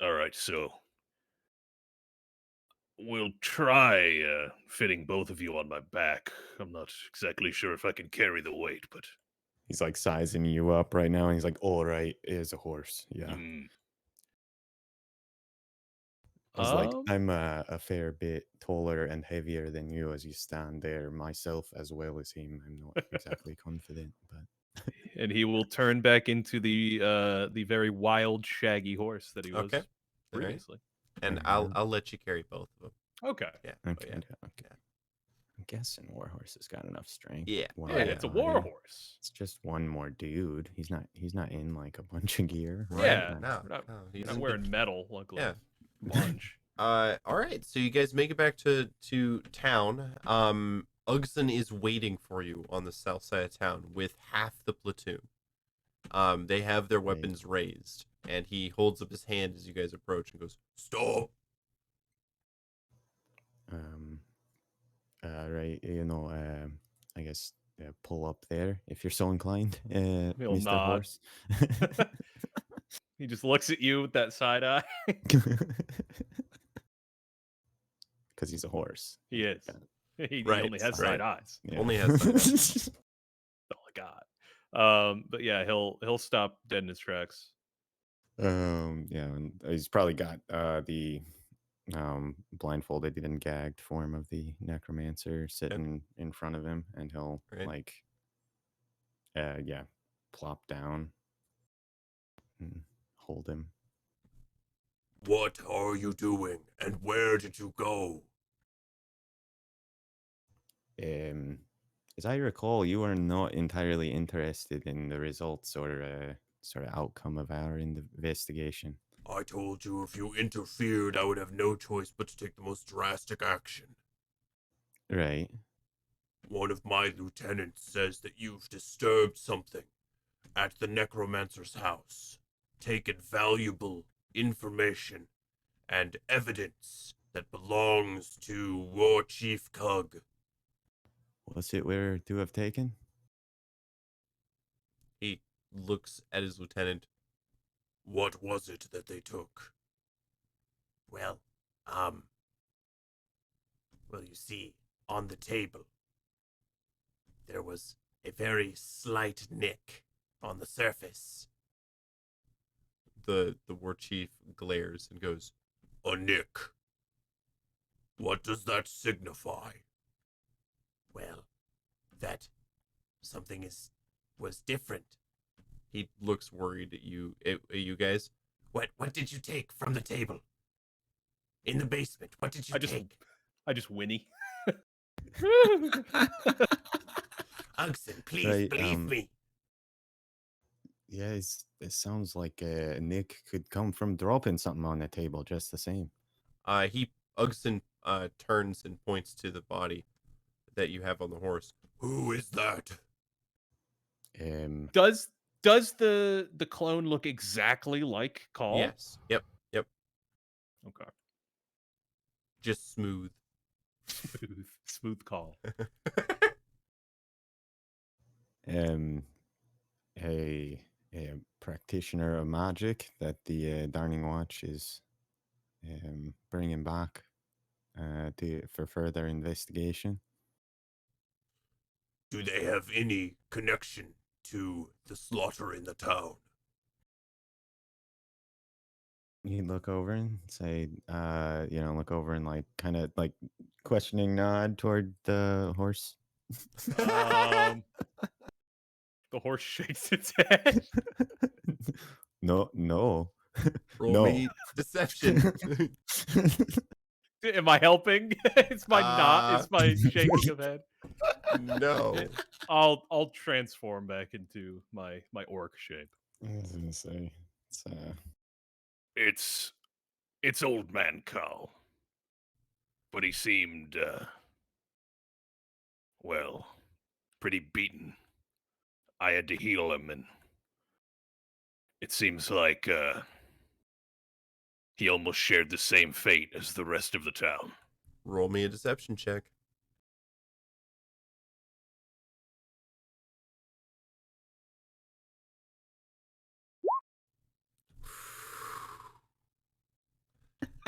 All right, so we'll try fitting both of you on my back. I'm not exactly sure if I can carry the weight, but he's like sizing you up right now, and he's like, "All right, it is a horse." Yeah. Like, I'm a fair bit taller and heavier than you as you stand there. Myself as well as him, I'm not exactly confident, but and he will turn back into the very wild, shaggy horse that he was previously. And I'll let you carry both of them. Okay. Yeah. Okay. I'm guessing Warhorse has got enough strength. Yeah. Yeah, it's a warhorse. It's just one more dude. He's not in like a bunch of gear. Right? Yeah. No, he's not wearing metal. Luckily. Yeah. Bunch. All right. So you guys make it back to town. Uggson is waiting for you on the south side of town with half the platoon. They have their weapons raised, and he holds up his hand as you guys approach and goes, "Stop." right, I guess pull up there if you're so inclined, He'll Mr. nod. Horse. He just looks at you with that side eye. Because he's a horse. He is. Yeah. He Right, only has right. side eyes. Yeah. Only has side eyes. That's all I got. But yeah, he'll stop dead in his tracks. Yeah, and he's probably got the blindfolded and gagged form of the necromancer sitting in front of him, and he'll Right. plop down and hold him. What are you doing, and where did you go? As I recall, you are not entirely interested in the results or sort of outcome of our investigation. I told you if you interfered, I would have no choice but to take the most drastic action. Right. One of my lieutenants says that you've disturbed something at the necromancer's house, taken valuable information and evidence that belongs to War Chief Cug. What's it we're to have taken? He looks at his lieutenant. What was it that they took? Well, you see, on the table, there was a very slight nick on the surface. The war chief glares and goes, A nick. What does that signify? Well, that something was different. he looks worried at you guys. What did you take from the table? In the basement, what did you take? I just whinny. Uggson, please Right, believe me. Yeah, it sounds like Nick could come from dropping something on the table just the same. Uggson turns and points to the body that you have on the horse. Who is that? Does the clone look exactly like Call? Yes. Yep. Okay. Just smooth. Smooth Call. A practitioner of magic that the Darning Watch is bringing back for further investigation. Do they have any connection to the slaughter in the town? He'd look over and say, look over and like kind of like questioning nod toward the horse. The horse shakes its head. No. Roll No. me deception. Am I helping? It's my nod. It's my shaking of head. No. I'll transform back into my orc shape. I was gonna say It's old man Carl. But he seemed, pretty beaten. I had to heal him, and it seems like, he almost shared the same fate as the rest of the town. Roll me a deception check.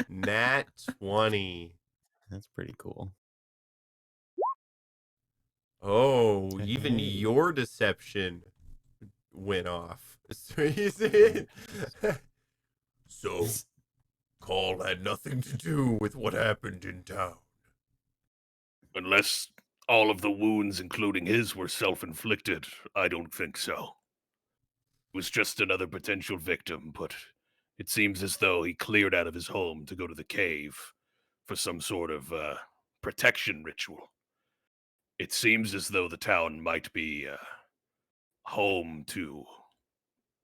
Nat 20. that's pretty cool. Oh, even Hey. your deception went off. So, Call had nothing to do with what happened in town. Unless all of the wounds, including his, were self-inflicted, I don't think so. It was just another potential victim, but it seems as though he cleared out of his home to go to the cave for some sort of protection ritual. It seems as though the town might be home to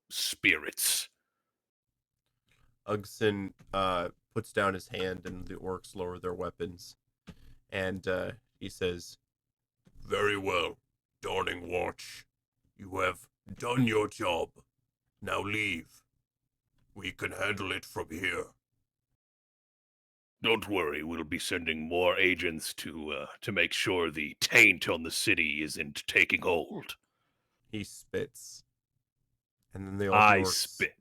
spirits. Uggson puts down his hand and the orcs lower their weapons. And he says, Very well, Dawning Watch. You have done your job. Now leave. We can handle it from here. Don't worry, we'll be sending more agents to make sure the taint on the city isn't taking hold. He spits. And then all the I orcs spit.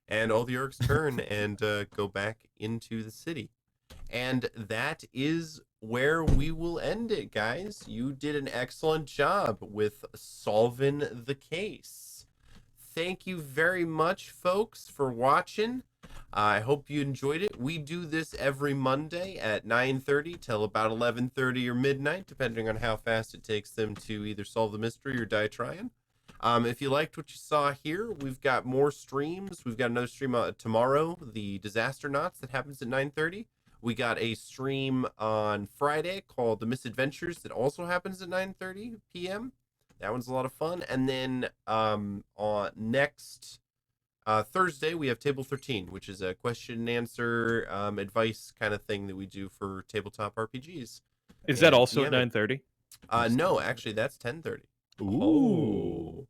and all the orcs turn and go back into the city. And that is where we will end it, guys. You did an excellent job with solving the case. Thank you very much, folks, for watching. I hope you enjoyed it. We do this every Monday at 9:30 till about 11:30 or midnight, depending on how fast it takes them to either solve the mystery or die trying. If you liked what you saw here, we've got more streams. We've got another stream tomorrow, the Disaster Knots, that happens at 9:30. We got a stream on Friday called The Misadventures that also happens at 9:30 p.m. That one's a lot of fun. And then on next Thursday, we have Table 13, which is a question and answer advice kind of thing that we do for tabletop RPGs. Is that also at 9:30? No, actually, that's 10:30. Ooh.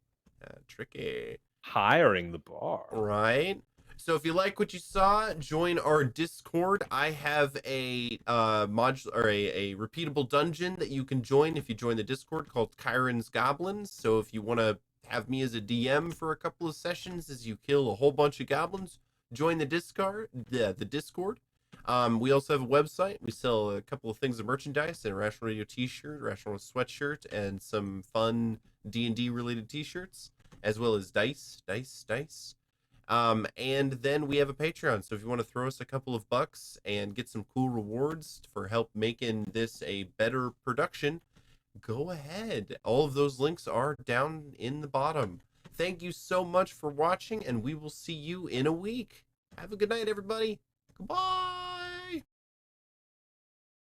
Tricky. Hiring the bar. Right. So if you like what you saw, join our Discord. I have a a repeatable dungeon that you can join if you join the Discord called Kyron's Goblins. So if you want to have me as a DM for a couple of sessions as you kill a whole bunch of goblins, join the Discord. We also have a website. We sell a couple of things of merchandise, an Irrational Radio t-shirt, Irrational sweatshirt, and some fun D&D related t-shirts, as well as dice. And then we have a Patreon. So if you want to throw us a couple of bucks and get some cool rewards for help making this a better production, go ahead. All of those links are down in the bottom. Thank you so much for watching, and we will see you in a week. Have a good night, everybody. Goodbye.